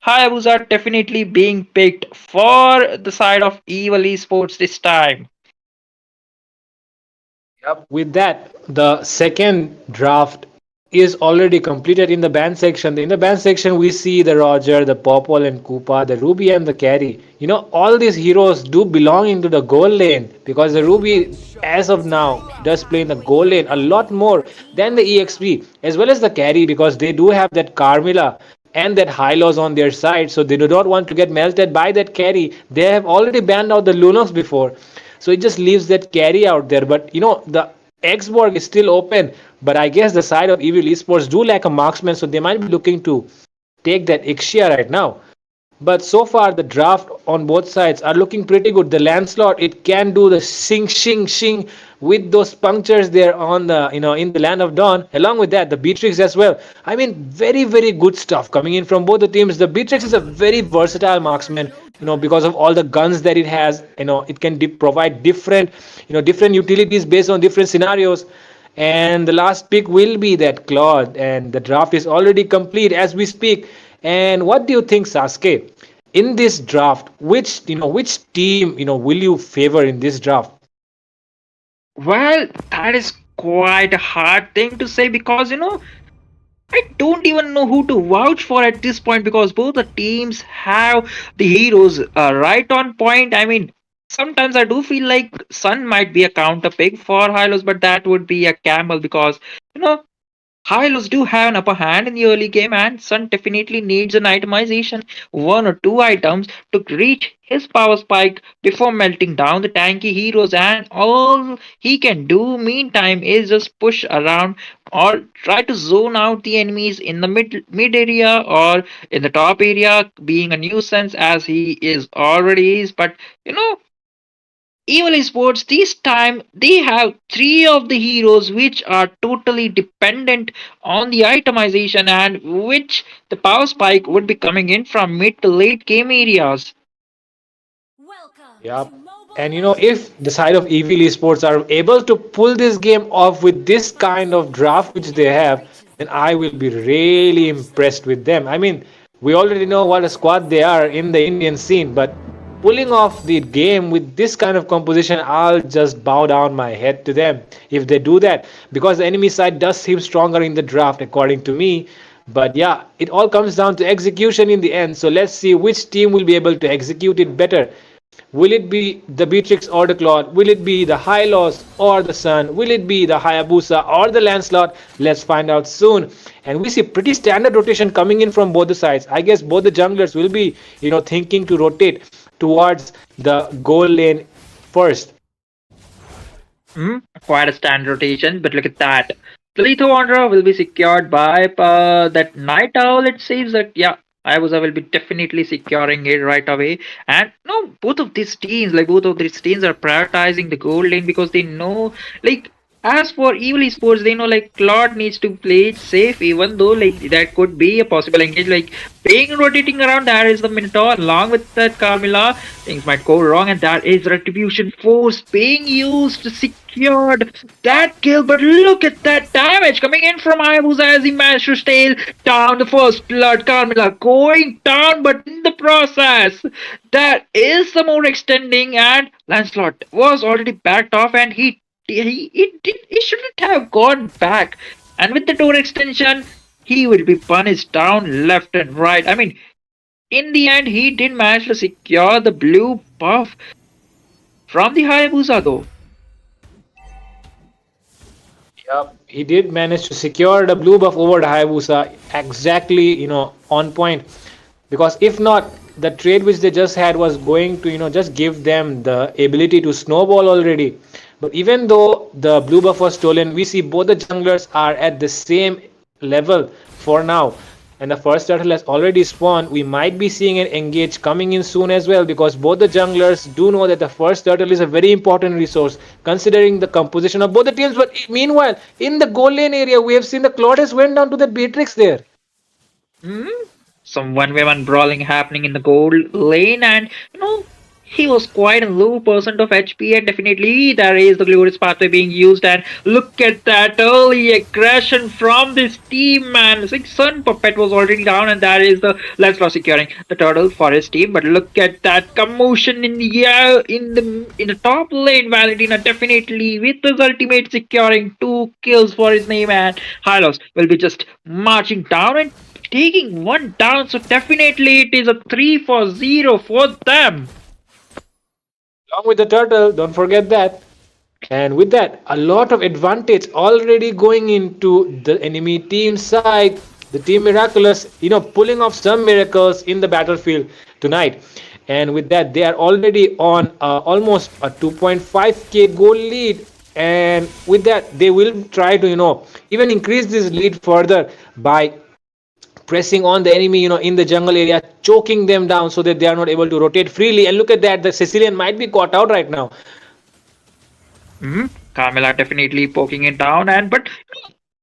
Hayabusa definitely being picked for the side of Evil Esports this time. Yep. With that, the second draft is already completed in the band section. In the band section, we see the Roger, the Popol and Koopa, the Ruby and the Carry. All these heroes do belong into the goal lane because the Ruby, as of now, does play in the goal lane a lot more than the EXP as well as the Carry because they do have that Carmilla and that Hylos on their side, so they do not want to get melted by that Carry. They have already banned out the Lunox before, so it just leaves that Carry out there. But the Xborg is still open, but I guess the side of Evil Esports do lack a marksman, so they might be looking to take that Ixia right now. But so far, the draft on both sides are looking pretty good. The Lancelot, it can do the sing, shing, shing with those punctures there on the, in the Land of Dawn. Along with that, the Beatrix as well. I mean, very, very good stuff coming in from both the teams. The Beatrix is a very versatile marksman, because of all the guns that it has. It can provide different, different utilities based on different scenarios. And the last pick will be that Claude, and the draft is already complete as we speak. And what do you think, Sasuke? In this draft, which team will you favor in this draft? Well, that is quite a hard thing to say because I don't even know who to vouch for at this point because both the teams have the heroes right on point. I mean, sometimes I do feel like Sun might be a counter pick for Hylos, but that would be a gamble because you know Hylos do have an upper hand in the early game, and Sun definitely needs an itemization, one or two items, to reach his power spike before melting down the tanky heroes. And all he can do, meantime, is just push around or try to zone out the enemies in the mid area or in the top area, being a nuisance as he is already is. But Evil Sports this time they have three of the heroes which are totally dependent on the itemization and which the power spike would be coming in from mid to late game areas. Yep. And if the side of Evil Esports are able to pull this game off with this kind of draft which they have, then I will be really impressed with them. I mean, we already know what a squad they are in the Indian scene, but pulling off the game with this kind of composition, I'll just bow down my head to them if they do that because the enemy side does seem stronger in the draft, according to me. But yeah, it all comes down to execution in the end. So let's see which team will be able to execute it better. Will it be the Beatrix or the Claude? Will it be the Hylos or the Sun? Will it be the Hayabusa or the Lancelot? Let's find out soon. And we see pretty standard rotation coming in from both the sides. I guess both the junglers will be, thinking to rotate towards the goal lane first. Quite a standard rotation, but look at that. The Lethal Wanderer will be secured by that Night Owl. It seems that, yeah, Hayabusa will be definitely securing it right away. And no, both of these teams are prioritizing the gold lane because they know, like, as for Evil Esports, they know like Claude needs to play it safe, even though like that could be a possible engage. Like being rotating around, there is the Minotaur along with that Carmilla. Things might go wrong, and that is Retribution Force being used to secured that kill. But look at that damage coming in from Hayabusa as he managed to steal down the first blood. Carmilla going down, but in the process, that is some more extending, and Lancelot was already backed off, and he shouldn't have gone back. And with the door extension, he will be punished down left and right. I mean, in the end, he did manage to secure the blue buff from the Hayabusa though. Yep, he did manage to secure the blue buff over the Hayabusa exactly, on point. Because if not, the trade which they just had was going to, just give them the ability to snowball already. But even though the blue buff was stolen, we see both the junglers are at the same level for now. And the first turtle has already spawned. We might be seeing an engage coming in soon as well because both the junglers do know that the first turtle is a very important resource considering the composition of both the teams. But meanwhile, in the goal lane area, we have seen the Claudius went down to the Beatrix there. Some 1v1 brawling happening in the gold lane, and he was quite a low percent of HP, and definitely there is the glorious pathway being used. And look at that early aggression from this team, man. Like Sun Puppet was already down, and that is the Lancelot securing the turtle for his team. But look at that commotion in the air in the top lane. Valentina definitely with his ultimate securing 2 kills for his name, and Hylos will be just marching down and taking one down. So definitely it is a 3-0 for them. Along with the turtle, don't forget that. And with that, a lot of advantage already going into the enemy team side. The team Miraculous, pulling off some miracles in the battlefield tonight. And with that, they are already on almost a 2.5k goal lead. And with that, they will try to, even increase this lead further by pressing on the enemy, in the jungle area, choking them down so that they are not able to rotate freely. And look at that, the Sicilian might be caught out right now. Carmela definitely poking it down, and but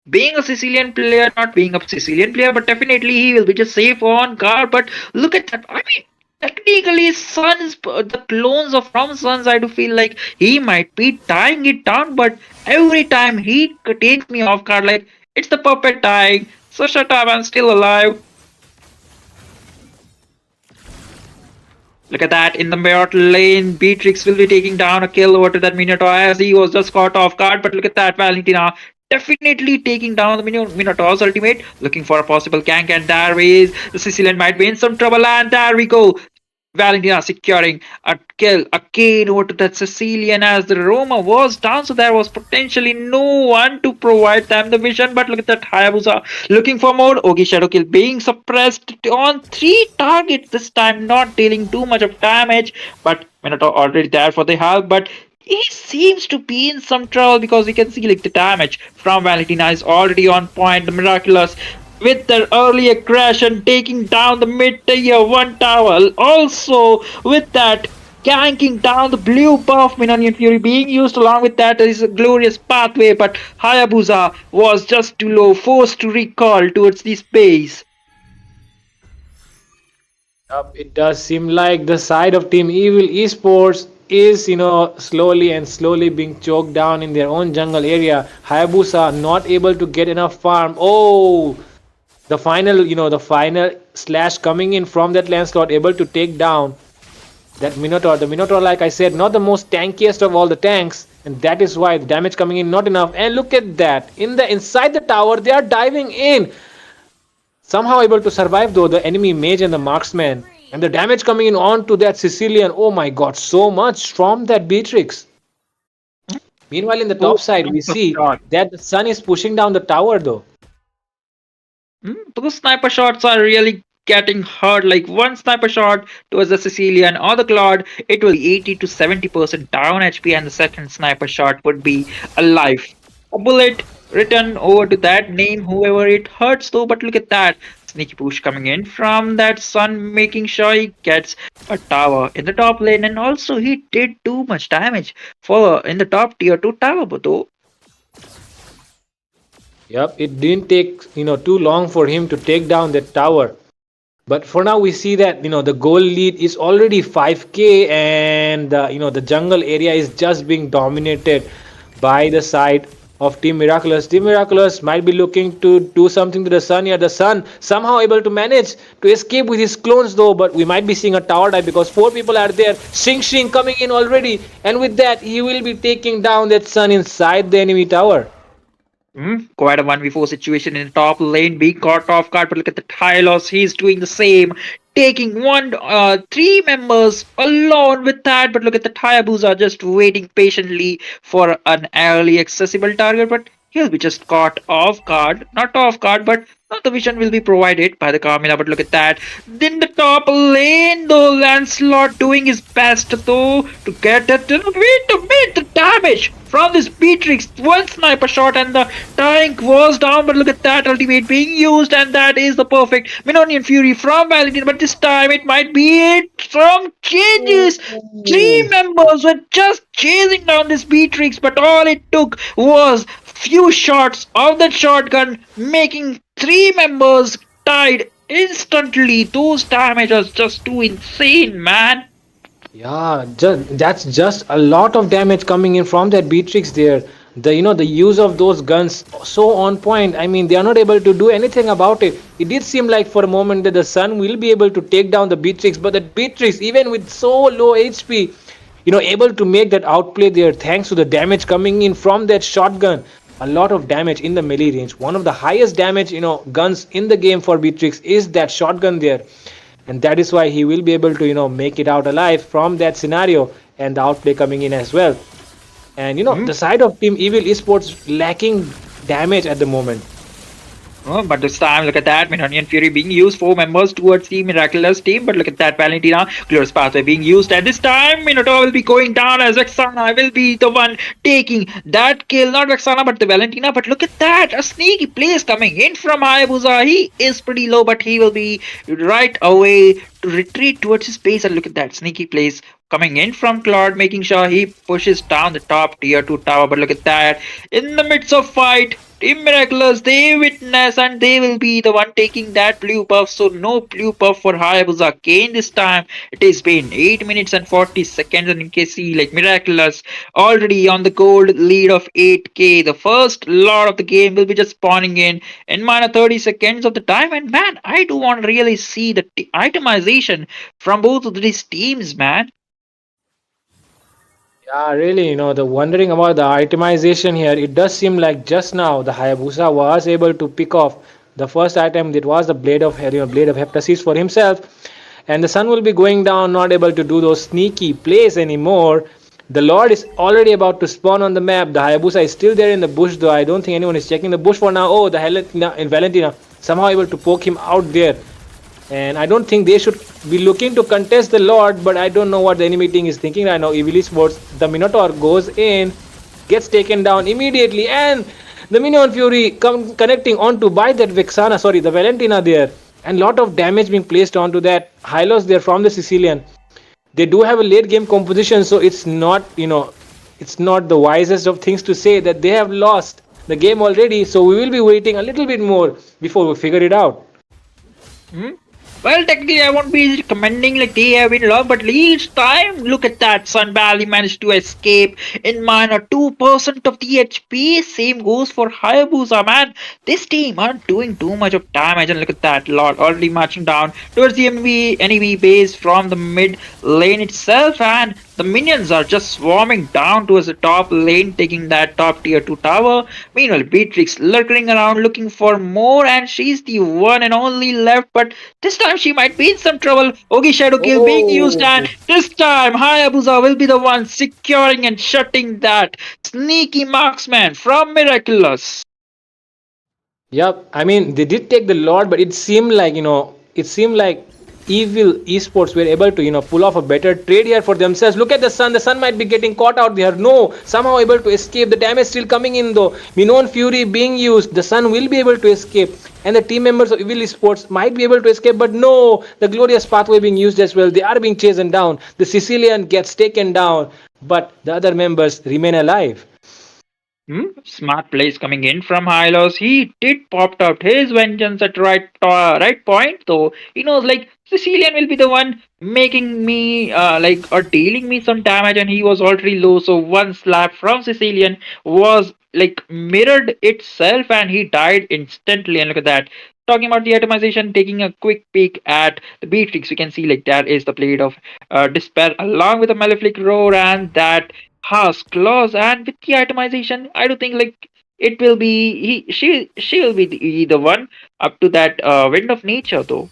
being a Sicilian player, not being a Sicilian player, but definitely he will be just safe on guard. But look at that. I mean, technically, Suns, the clones of from Suns, I do feel like he might be tying it down, but every time he takes me off guard, like it's the puppet tying. So shut up, I'm still alive. Look at that in the Merit lane. Beatrix will be taking down a kill over to that Minotaur as he was just caught off guard. But look at that, Valentina definitely taking down the Minotaur's ultimate, looking for a possible gank, and there is the Sicilian might be in some trouble, and there we go. Valentina securing a kill again over to that Sicilian as the Roma was down, so there was potentially no one to provide them the vision. But look at that Hayabusa looking for more. Ogi Shadow Kill being suppressed on 3 targets this time, not dealing too much of damage. But Minotaur already there for the help, but he seems to be in some trouble because we can see like the damage from Valentina is already on point. The Miraculous with their early aggression taking down the mid-tier 1 tower. Also with that ganking down the blue buff Minonian Fury being used along with that there is a glorious pathway, but Hayabusa was just too low, forced to recall towards the space. It does seem like the side of Team Evil Esports is, slowly being choked down in their own jungle area. Hayabusa not able to get enough farm. Oh, the final slash coming in from that Lancelot, able to take down that Minotaur. The Minotaur, like I said, not the most tankiest of all the tanks, and that is why the damage coming in not enough. And look at that, inside the tower, they are diving in. Somehow able to survive though the enemy mage and the marksman. And the damage coming in onto that Sicilian. Oh my god, so much from that Beatrix. Meanwhile, in the top side, we see that the sun is pushing down the tower though. Those sniper shots are really getting hurt. Like one sniper shot towards the Sicilian or the Claude, it will be 80 to 70% down HP, and the second sniper shot would be alive. A bullet written over to that name, whoever it hurts though. But look at that sneaky push coming in from that Sun, making sure he gets a tower in the top lane, and also he did too much damage for in the top tier 2 tower though. Yep, it didn't take too long for him to take down that tower. But for now, we see that the goal lead is already 5k, and the jungle area is just being dominated by the side of Team Miraculous. Team Miraculous might be looking to do something to the Sun here. The Sun somehow able to manage to escape with his clones though, but we might be seeing a tower die because 4 people are there. Shing coming in already, and with that, he will be taking down that Sun inside the enemy tower. Quite a 1v4 situation in the top lane, being caught off guard, but look at the Tylos, he's doing the same, taking 3 members alone with that. But look at the Hayabusa just waiting patiently for an early accessible target, but he'll be just caught off guard, not off guard, but the vision will be provided by the Carmilla. But look at that, in the top lane though, Lancelot doing his best though to get it, wait to meet the damage from this Beatrix. One sniper shot and the tank was down, but look at that ultimate being used, and that is the perfect Minonian Fury from Valentin. But this time it might be it. Some changes. 3 members were just chasing down this Beatrix, but all it took was few shots of that shotgun, making 3 members died instantly. Those damages just too insane, man. Yeah, that's just a lot of damage coming in from that Beatrix there. The use of those guns so on point. I mean, they are not able to do anything about it. It did seem like for a moment that the Sun will be able to take down the Beatrix, but that Beatrix, even with so low HP, able to make that outplay there thanks to the damage coming in from that shotgun. A lot of damage in the melee range. One of the highest damage, guns in the game for Beatrix is that shotgun there, and that is why he will be able to make it out alive from that scenario, and the outplay coming in as well. And the side of Team Evil Esports lacking damage at the moment. Oh, but this time, look at that. Minonian Fury being used. Four members towards the Miraculous team. But look at that. Valentina. Glorious Pathway being used. And this time, Minotaur will be going down as Vexana will be the one taking that kill. Not Vexana, but the Valentina. But look at that. A sneaky place coming in from Hayabusa. He is pretty low, but he will be right away to retreat towards his base. And look at that sneaky place coming in from Claude, making sure he pushes down the top tier 2 tower. But look at that. In the midst of fight, Team Miraculous, they witness and they will be the one taking that blue buff. So no blue buff for Hayabusa again this time. It has been 8 minutes and 40 seconds, and you can see like Miraculous already on the gold lead of 8k. The first lot of the game will be just spawning in minor 30 seconds of the time. And man, I do want to really see the itemization from both of these teams, man. Yeah, really, the wondering about the itemization here, it does seem like just now the Hayabusa was able to pick off the first item that was the blade of Heptasis for himself, and the Sun will be going down, not able to do those sneaky plays anymore. The Lord is already about to spawn on the map. The Hayabusa is still there in the bush, though. I don't think anyone is checking the bush for now. Oh, the Valentina somehow able to poke him out there. And I don't think they should be looking to contest the Lord, but I don't know what the enemy team is thinking right now. Evil Sports, the Minotaur goes in, gets taken down immediately, and the Minion Fury connecting onto by that Vexana, sorry, the Valentina there, and lot of damage being placed onto that Hylos there from the Sicilian. They do have a late game composition, so it's not the wisest of things to say that they have lost the game already. So we will be waiting a little bit more before we figure it out. Hmm? Well, technically, I won't be commending like they have been lost, but each time, look at that. Sun Valley managed to escape in minor 2% of the HP. Same goes for Hayabusa, man. This team aren't doing too much of damage, and look at that lot already marching down towards the enemy base from the mid lane itself, and the minions are just swarming down towards the top lane, taking that top tier 2 tower. Meanwhile, Beatrix lurking around looking for more, and she's the one and only left, but this time she might be in some trouble. Ogi Shadow Kill being used, and Oh, this time Hayabusa will be the one securing and shutting that sneaky marksman from Miraculous. yep. I mean, they did take the Lord, but it seemed like evil esports were able to, pull off a better trade here for themselves. Look at the Sun. The Sun might be getting caught out there. No, somehow able to escape. The damage still coming in though. Minon Fury being used. The Sun will be able to escape. And the team members of Evil Esports might be able to escape, but no, the glorious pathway being used as well. They are being chased down. The Sicilian gets taken down, but the other members remain alive. Smart plays coming in from Hylos. He did popped out his vengeance at right point, though. He knows like Sicilian will be the one making me like or dealing me some damage, and he was already low. So one slap from Sicilian was like mirrored itself, and he died instantly. And look at that. Talking about the atomization, taking a quick peek at the Beatrix, we can see like that is the blade of despair along with the malefic roar and that harsh clause, and with the itemization I do think like it will be she will be the one up to that wind of nature though.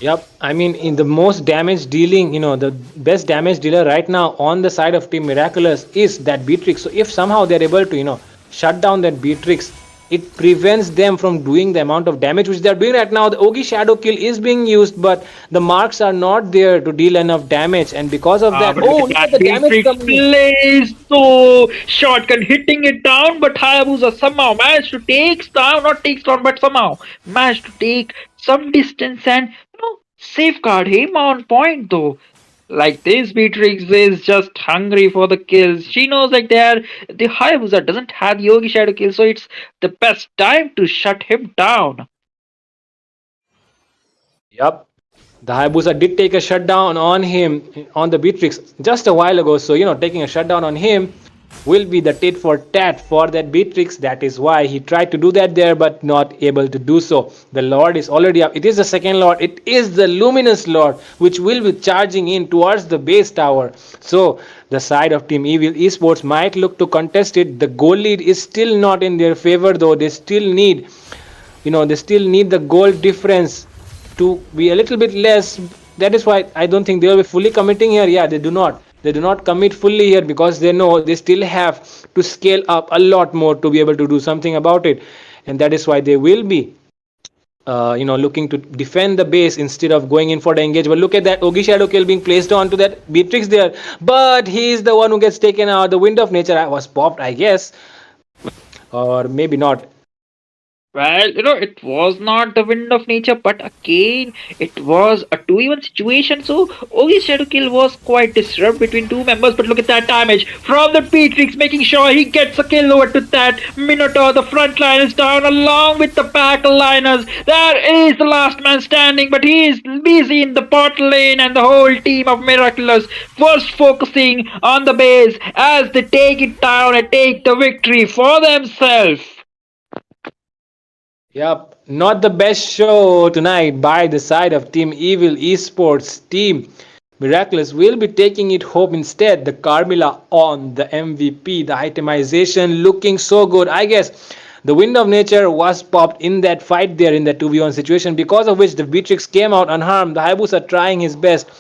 Yep, I mean, in the most damage dealing, the best damage dealer right now on the side of Team Miraculous is that Beatrix. So if somehow they're able to, shut down that Beatrix, it prevents them from doing the amount of damage which they're doing right now. The Ogi Shadow Kill is being used, but the marks are not there to deal enough damage, and because of that, But look oh, at look at that the damage Beatrix coming in. plays so shotgun hitting it down, but Hayabusa somehow managed to takes down, but somehow managed to take some distance and safeguard him on point though. Like this Beatrix is just hungry for the kills. She knows like the Hayabusa doesn't have the Yogi Shadow kill, so it's the best time to shut him down. Yep. The Hayabusa did take a shutdown on him on the Beatrix just a while ago. So, taking a shutdown on him will be the tit for tat for that Beatrix. That is why he tried to do that there, but not able to do so. The Lord is already up. It is the second Lord. It is the Luminous Lord, which will be charging in towards the base tower. So, the side of Team Evil Esports might look to contest it. The goal lead is still not in their favor, though. They still need the goal difference to be a little bit less. That is why I don't think they will be fully committing here. Yeah, they do not commit fully here because they know they still have to scale up a lot more to be able to do something about it, and that is why they will be looking to defend the base instead of going in for the engage. But look at that Ogi Shadow Kill being placed onto that Beatrix there, but he is the one who gets taken out. The Wind of Nature was popped, I guess, or maybe not. Well, it was not the wind of nature, but again, it was a 2-1 situation. So, Ogi's shadow kill was quite disrupt between two members. But look at that damage from the Beatrix, making sure he gets a kill over to that Minotaur. The front line is down along with the back liners. There is the last man standing, but he is busy in the bot lane, and the whole team of Miraculous was focusing on the base as they take it down and take the victory for themselves. Yep, not the best show tonight by the side of Team Evil Esports. Team Miraculous will be taking it home instead. The Carmilla on the MVP, the itemization looking so good. I guess the Wind of Nature was popped in that fight there in that 2v1 situation, because of which the Beatrix came out unharmed. The Hayabusa trying his best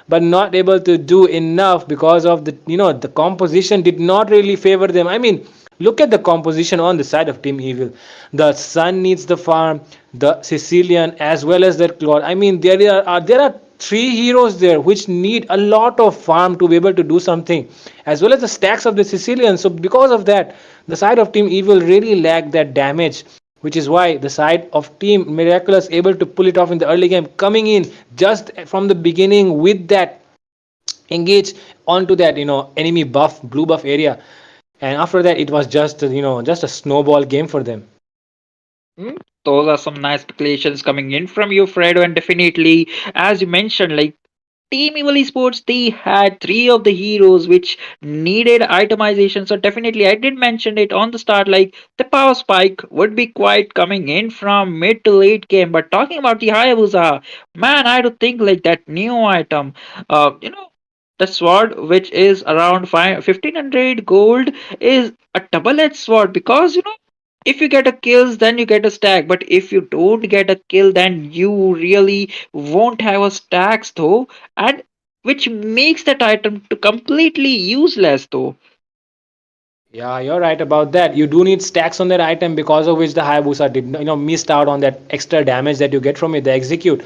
but not able to do enough because of the composition did not really favor them. I mean, look at the composition on the side of Team Evil. The Sun needs the farm, the Sicilian, as well as the Claude. I mean, there are three heroes there which need a lot of farm to be able to do something, as well as the stacks of the Sicilian. So because of that, the side of Team Evil really lacked that damage, which is why the side of Team Miraculous able to pull it off in the early game, coming in just from the beginning with that engage onto that enemy buff, blue buff area, and after that it was just a snowball game for them. Hmm, those are some nice speculations coming in from you, Fredo, and definitely, as you mentioned, like Team Evil Esports, they had three of the heroes which needed itemization. So definitely, I did mention it on the start, like the power spike would be quite coming in from mid to late game. But talking about the Hayabusa, man, I do think like that new item, the sword which is around 1500 gold is a double-edged sword because if you get a kills then you get a stack, but if you don't get a kill then you really won't have a stacks though, and which makes that item to completely useless though. Yeah, you're right about that. You do need stacks on that item, because of which the Hayabusa did missed out on that extra damage that you get from it, the execute.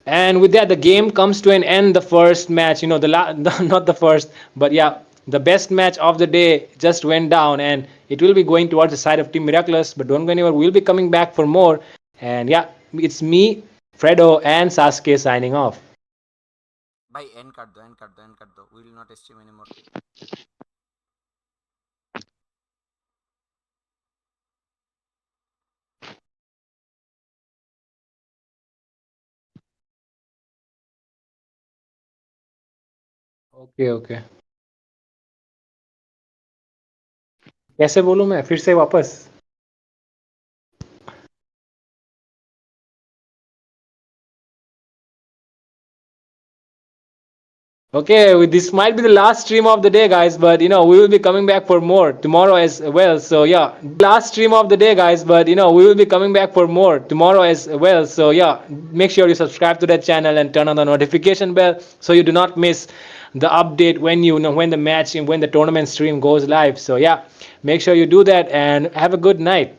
And with that, the game comes to an end. The first match, not the first, but yeah, the best match of the day just went down, and it will be going towards the side of Team Miraculous. But don't go anywhere. We'll be coming back for more. And yeah, it's me, Fredo, and Sasuke signing off. By end cut though, end cut though, end cut though. We will not stream anymore. Okay okay, कैसे बोलूं मैं फिर से वापस? Okay, this might be the last stream of the day, guys, but we will be coming back for more tomorrow as well. So yeah, last stream of the day, guys, but we will be coming back for more tomorrow as well. So yeah, make sure you subscribe to that channel and turn on the notification bell so you do not miss the update when when the match and when the tournament stream goes live. So yeah, make sure you do that and have a good night.